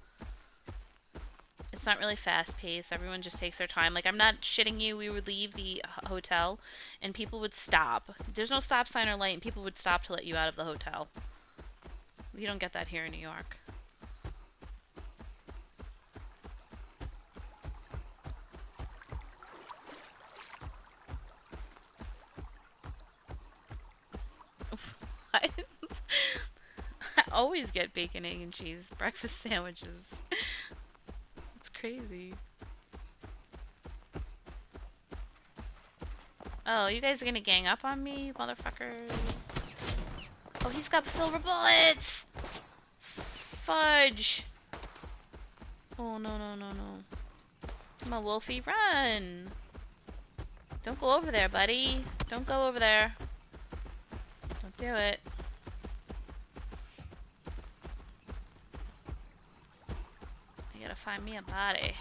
It's not really fast paced. Everyone just takes their time. Like, I'm not shitting you. We would leave the hotel and people would stop. There's no stop sign or light, and people would stop to let you out of the hotel. You don't get that here in New York. I always get bacon, egg, and cheese breakfast sandwiches. It's crazy. Oh, you guys are gonna gang up on me, motherfuckers? Oh, he's got silver bullets! Fudge! Oh, no, no, no, no. Come on, Wolfie, run! Don't go over there, buddy. Don't go over there. Don't do it. I gotta find me a body.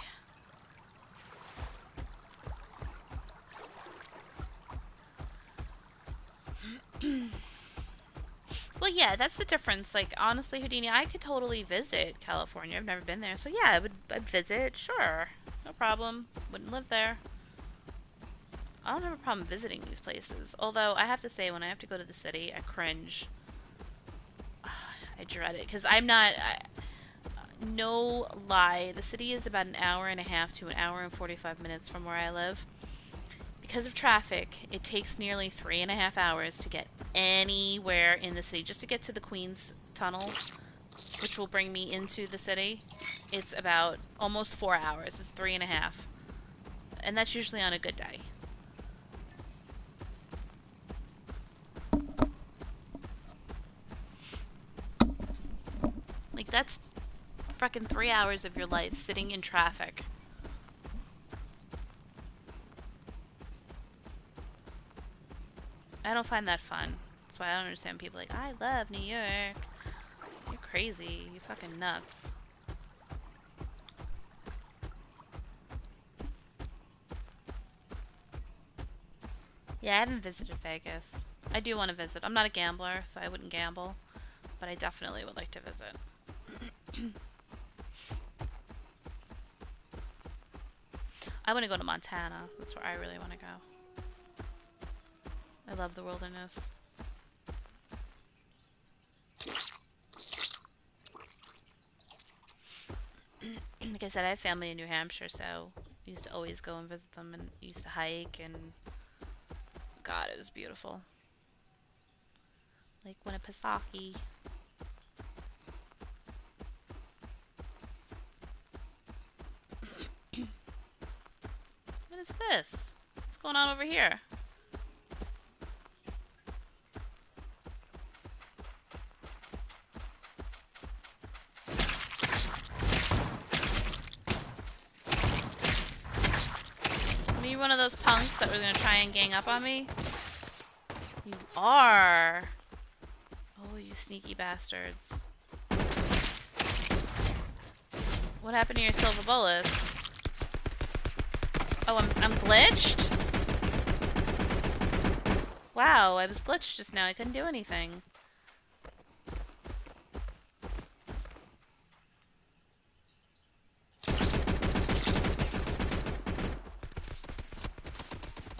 Well, Well, yeah, that's the difference. Like, honestly, Houdini, I could totally visit California. I've never been there. So, yeah, I'd visit. Sure. No problem. Wouldn't live there. I don't have a problem visiting these places. Although, I have to say, when I have to go to the city, I cringe. I dread it. Because I'm not... no lie. The city is about an hour and a half to an hour and 45 minutes from where I live. Because of traffic, it takes nearly 3.5 hours to get anywhere in the city. Just to get to the Queens Tunnel, which will bring me into the city, it's about almost 4 hours. It's 3.5. And that's usually on a good day. Like, that's fucking 3 hours of your life sitting in traffic. I don't find that fun. That's why I don't understand people like, I love New York. You're crazy. You fucking nuts. Yeah, I haven't visited Vegas. I do want to visit. I'm not a gambler, so I wouldn't gamble. But I definitely would like to visit. I want to go to Montana. That's where I really want to go. I love the wilderness. Like I said, I have family in New Hampshire, so I used to always go and visit them and used to hike, and God, it was beautiful. Lake Winnipesaukee. What is this? What's going on over here? Are you one of those punks that was gonna try and gang up on me? You are. Oh, you sneaky bastards. What happened to your silver bullets? Oh, I'm glitched? Wow, I was glitched just now. I couldn't do anything.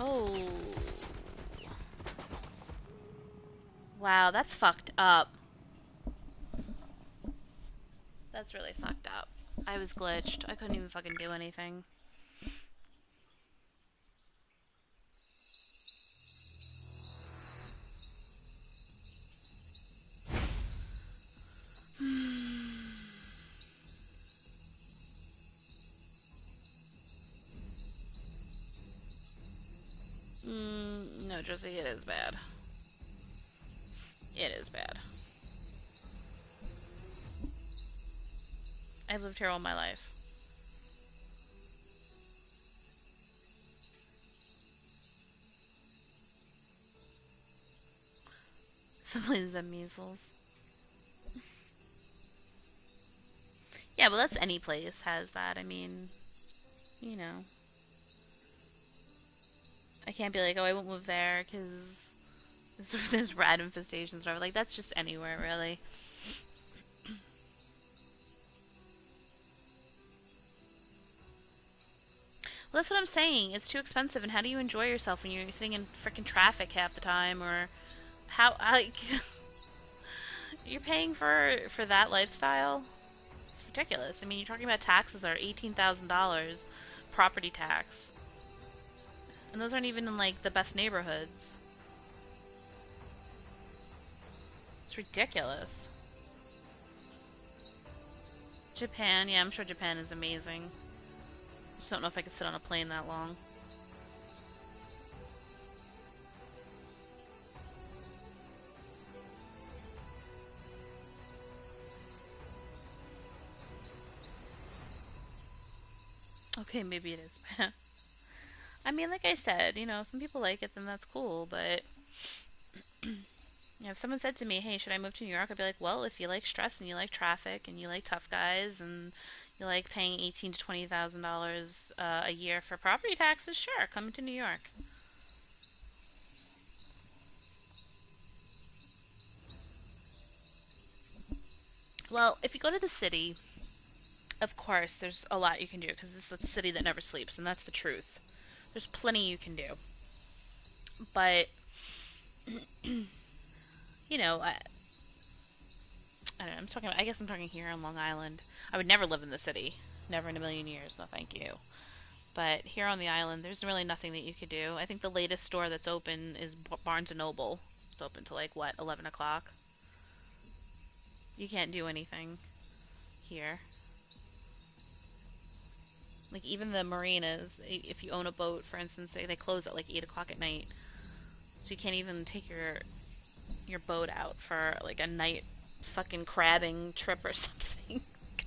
Oh. Wow, that's fucked up. That's really fucked up. I was glitched. I couldn't even fucking do anything. No, Josie, it is bad. It is bad. I've lived here all my life. Some places have measles. Yeah, but that's any place has that. I mean, you know. I can't be like, oh, I won't move there because there's rat infestations or whatever. Like, that's just anywhere, really. Well, that's what I'm saying. It's too expensive, and how do you enjoy yourself when you're sitting in freaking traffic half the time, or how like you're paying for that lifestyle? It's ridiculous. I mean, you're talking about taxes that are $18,000, property tax, and those aren't even in like the best neighborhoods. It's ridiculous. Japan, yeah, I'm sure Japan is amazing. I just don't know if I could sit on a plane that long. Okay, maybe it is bad. I mean, like I said, you know, some people like it, then that's cool, but if someone said to me, hey, should I move to New York? I'd be like, well, if you like stress and you like traffic and you like tough guys and you like paying $18,000 to $20,000 a year for property taxes, sure, come to New York. Well, if you go to the city, of course, there's a lot you can do because it's the city that never sleeps, and that's the truth. There's plenty you can do, but you know, I don't know. I'm talking. I guess I'm talking here on Long Island. I would never live in the city, never in a million years. No, thank you. But here on the island, there's really nothing that you could do. I think the latest store that's open is Barnes and Noble. It's open to like what 11 o'clock. You can't do anything here. Like even the marinas, if you own a boat, for instance, they close at like 8 o'clock at night, so you can't even take your boat out for like a night fucking crabbing trip or something.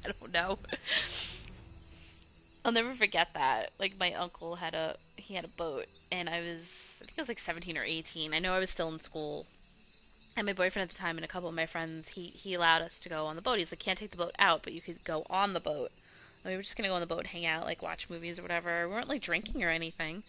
I don't know. I'll never forget that. Like my uncle had a boat, and I think I was like 17 or 18. I know I was still in school, and my boyfriend at the time and a couple of my friends, he allowed us to go on the boat. He's like, can't take the boat out, but you could go on the boat. And we were just gonna go on the boat, hang out, like watch movies or whatever. We weren't like drinking or anything.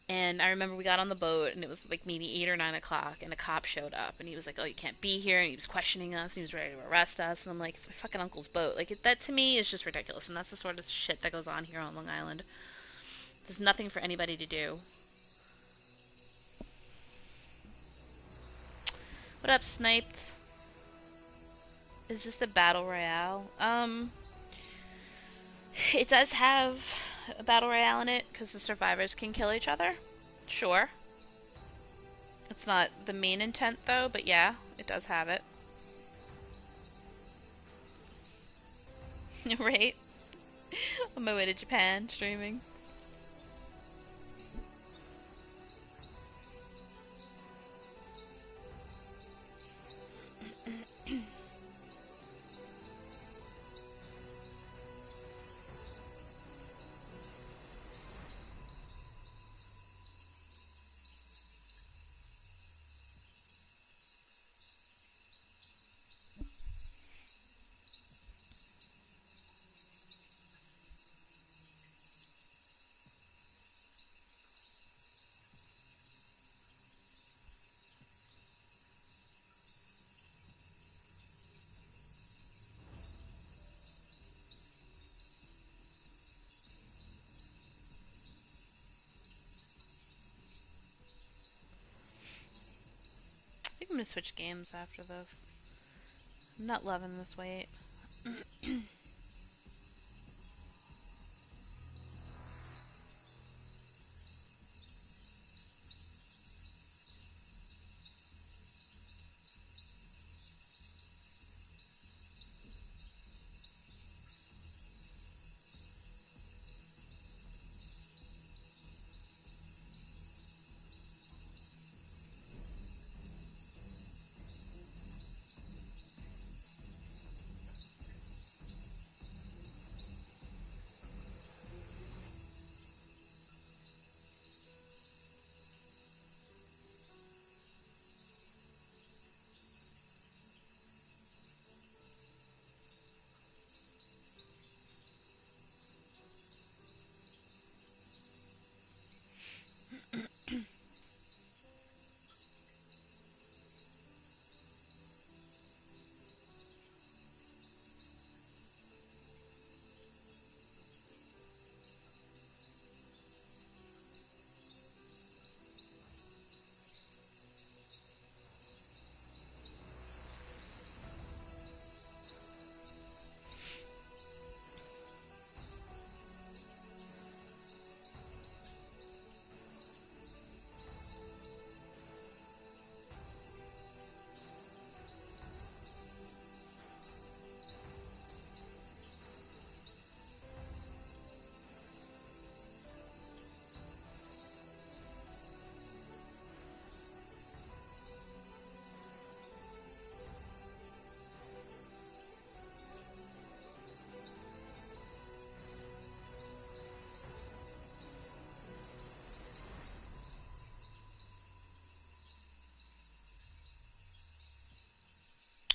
And I remember we got on the boat, and it was like maybe 8 or 9 o'clock, and a cop showed up, and he was like, "Oh, you can't be here," and he was questioning us, and he was ready to arrest us, and I'm like, "It's my fucking uncle's boat." Like that to me is just ridiculous, and that's the sort of shit that goes on here on Long Island. There's nothing for anybody to do. What up, Sniped? Is this the battle royale? It does have a battle royale in it because the survivors can kill each other. Sure. It's not the main intent though, but yeah, it does have it. Right? On my way to Japan streaming. I think I'm gonna switch games after this. I'm not loving this wait.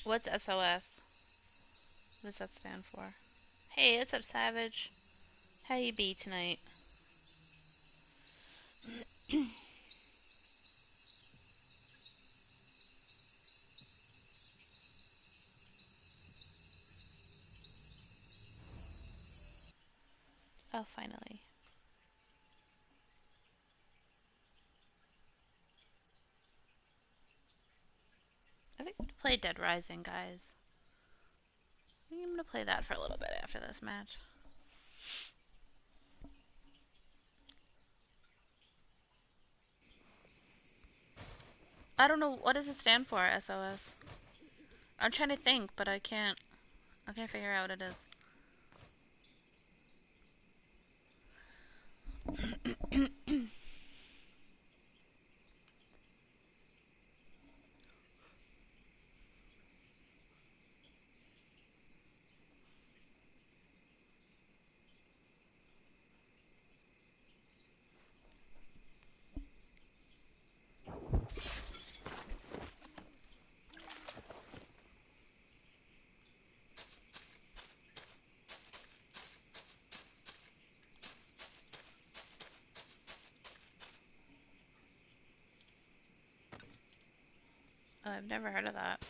What's SOS? What does that stand for? Hey, what's up, Savage? How you be tonight? Oh, finally. I think I'm gonna play Dead Rising, guys. I think I'm gonna play that for a little bit after this match. I don't know, what does it stand for, SOS? I'm trying to think, but I can't figure out what it is. Oh, I've never heard of that.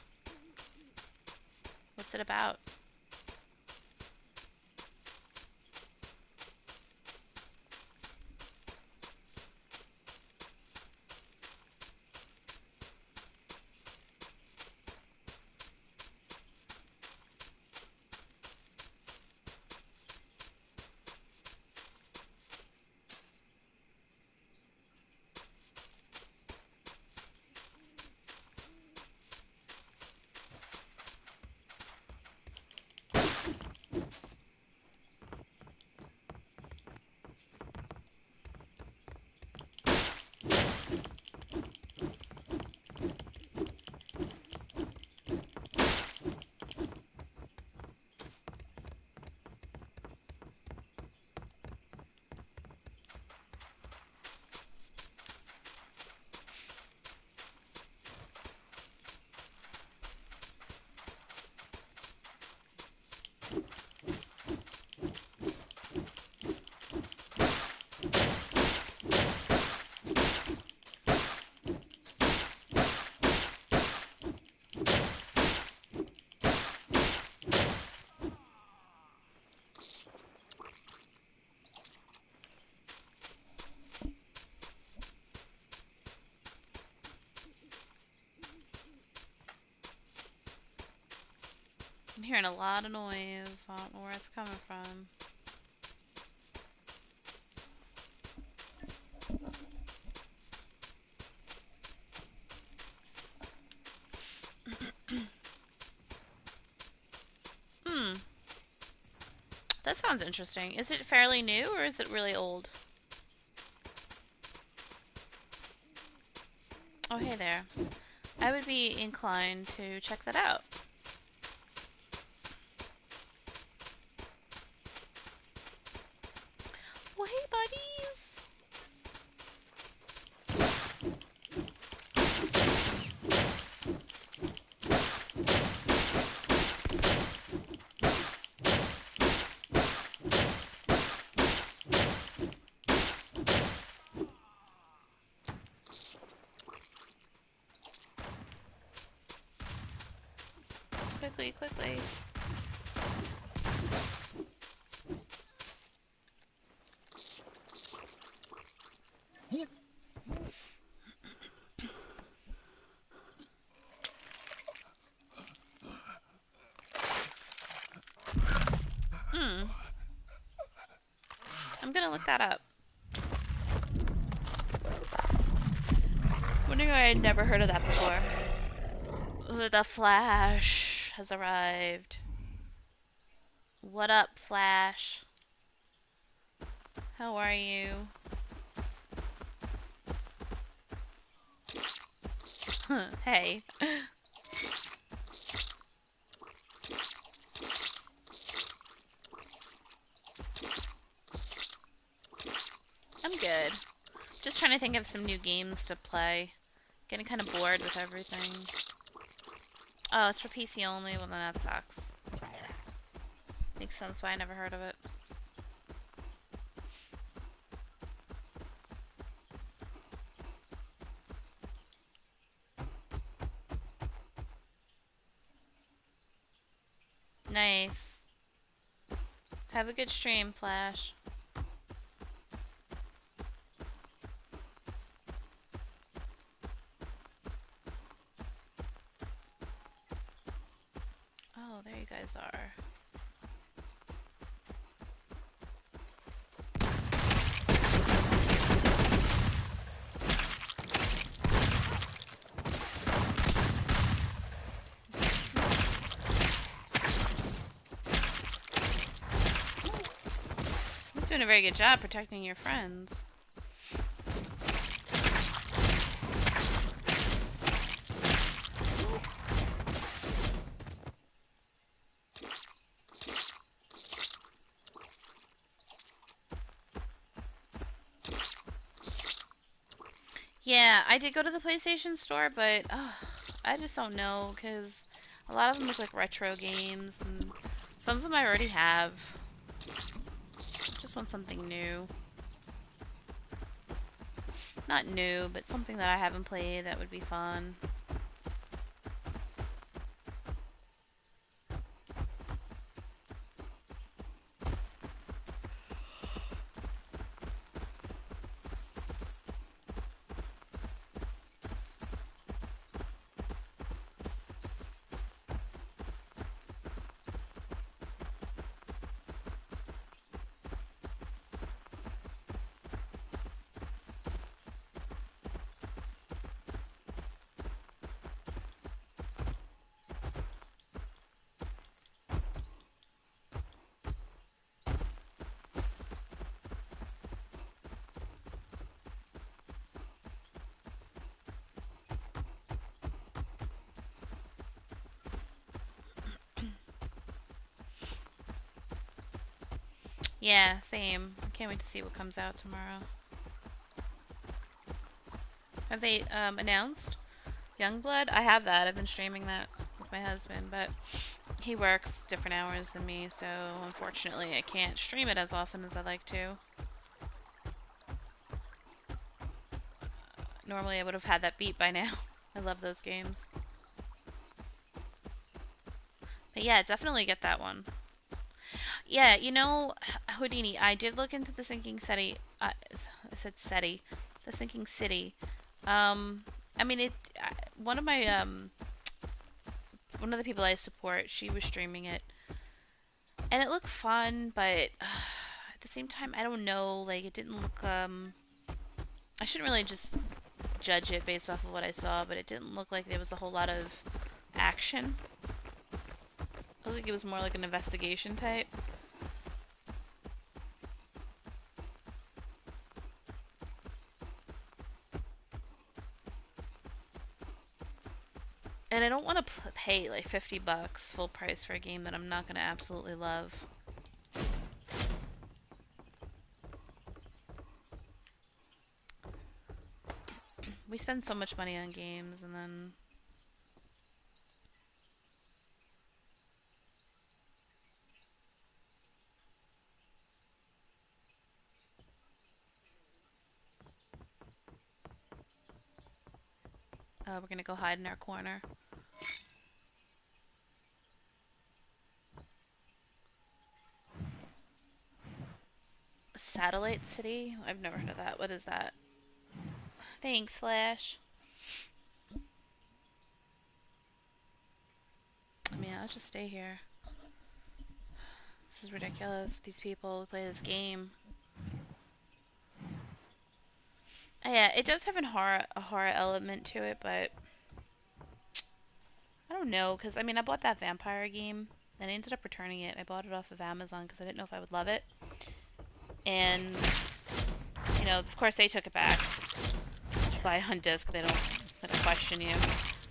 What's it about? I'm hearing a lot of noise. I don't know where it's coming from. Hmm. That sounds interesting. Is it fairly new or is it really old? Oh, hey there. I would be inclined to check that out. Well, hey, buddies! Quickly, quickly. Hmm. I'm gonna look that up. Wondering why I'd never heard of that before. The Flash has arrived. What up, Flash? How are you? Hey. I'm good. Just trying to think of some new games to play. Getting kind of bored with everything. Oh, it's for PC only? Well, then that sucks. Makes sense why I never heard of it. Nice. Have a good stream, Flash. guys are. You're doing a very good job protecting your friends. Yeah, I did go to the PlayStation Store, but I just don't know because a lot of them look like retro games, and some of them I already have. Just want something new. Not new, but something that I haven't played that would be fun. Yeah, same. I can't wait to see what comes out tomorrow. Have they announced Youngblood? I have that. I've been streaming that with my husband, but he works different hours than me, so unfortunately I can't stream it as often as I'd like to. Normally I would have had that beat by now. I love those games. But yeah, definitely get that one. Yeah, you know, Houdini, I did look into the Sinking City. I said SETI. The Sinking City. I mean, one of my, one of the people I support, she was streaming it. And it looked fun, but at the same time, I don't know. Like, it didn't look, I shouldn't really just judge it based off of what I saw, but it didn't look like there was a whole lot of action. I think it was more like an investigation type. And I don't want to pay like $50 full price for a game that I'm not going to absolutely love. We spend so much money on games and then... we're going to go hide in our corner. Satellite City? I've never heard of that. What is that? Thanks, Flash. I mean, I'll just stay here. This is ridiculous. These people who play this game. Yeah, it does have a horror element to it, but I don't know, because I mean, I bought that vampire game and I ended up returning it. I bought it off of Amazon because I didn't know if I would love it. And, you know, of course they took it back. You buy on disc, they don't question you.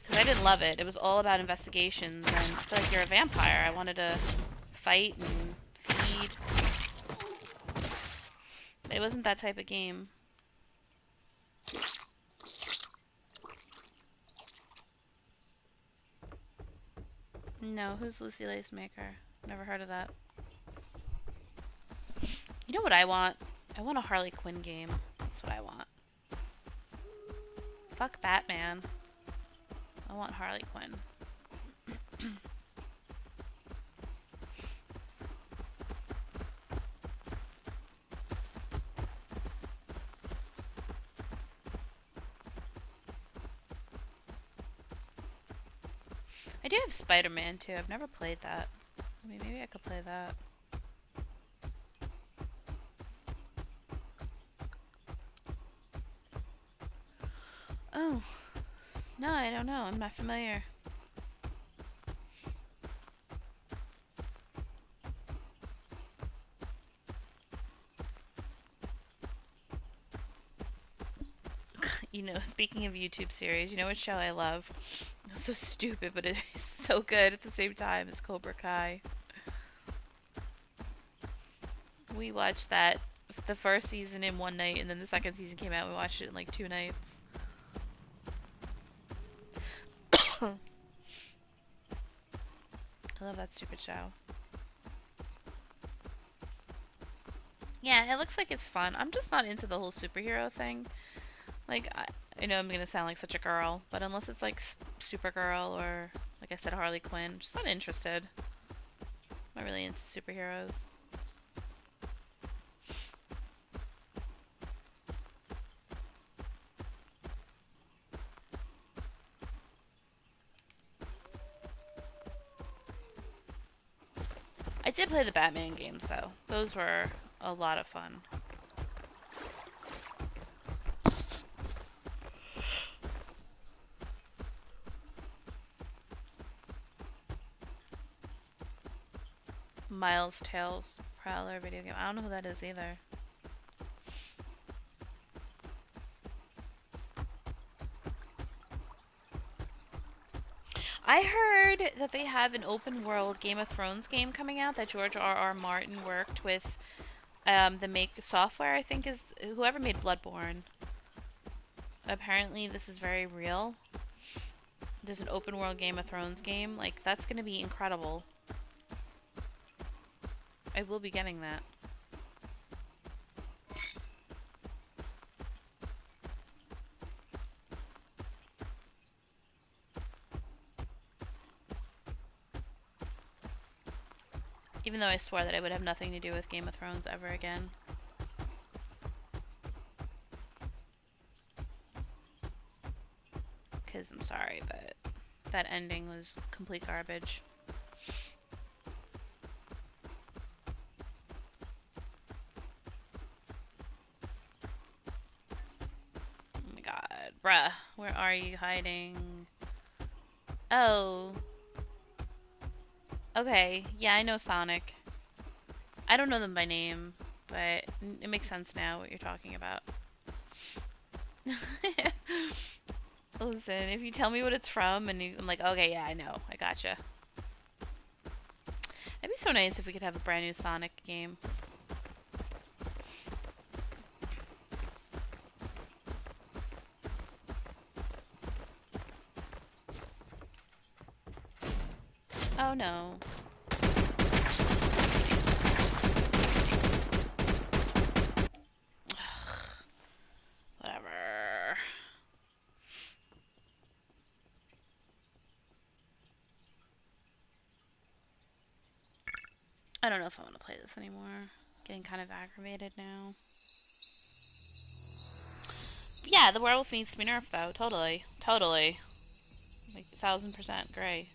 Because I didn't love it. It was all about investigations, and I feel like you're a vampire. I wanted to fight and feed. But it wasn't that type of game. No, who's Lucy Lacemaker? Never heard of that. You know what I want? I want a Harley Quinn game. That's what I want. Fuck Batman. I want Harley Quinn. I do have Spider-Man too. I've never played that. I mean, maybe I could play that. Oh, no, I don't know. I'm not familiar. You know, speaking of YouTube series, you know what show I love? It's so stupid, but it's so good at the same time. It's Cobra Kai. We watched that the first season in one night, and then the second season came out. We watched it in like 2 nights. I love that stupid show. Yeah, it looks like it's fun. I'm just not into the whole superhero thing. Like, I know I'm gonna sound like such a girl, but unless it's like Supergirl or, like I said, Harley Quinn, just not interested. I'm not really into superheroes. I did play the Batman games though. Those were a lot of fun. Miles Tales Prowler video game. I don't know who that is either. I heard that they have an open world Game of Thrones game coming out that George R.R. Martin worked with the make software, I think is whoever made Bloodborne. Apparently this is very real. There's an open world Game of Thrones game. Like, that's gonna be incredible. I will be getting that. Even though I swore that I would have nothing to do with Game of Thrones ever again. Because I'm sorry, but that ending was complete garbage. Oh my god. Bruh, where are you hiding? Oh. Okay, yeah, I know Sonic. I don't know them by name, but it makes sense now what you're talking about. Listen, if you tell me what it's from, and I'm like, okay, yeah, I know, I gotcha. It'd be so nice if we could have a brand new Sonic game. Oh no. Whatever. I don't know if I want to play this anymore. Getting kind of aggravated now. Yeah, the werewolf needs to be nerfed though. Totally. Totally. Like 1000% gray.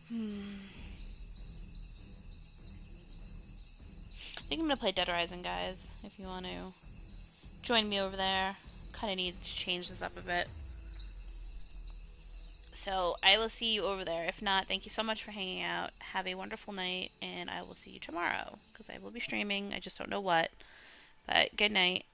I think I'm gonna play Dead Rising, guys. If you want to join me over there. Kind of need to change this up a bit. So I will see you over there. If not, thank you so much for hanging out. Have a wonderful night, and I will see you tomorrow. Because I will be streaming. I just don't know what. But good night.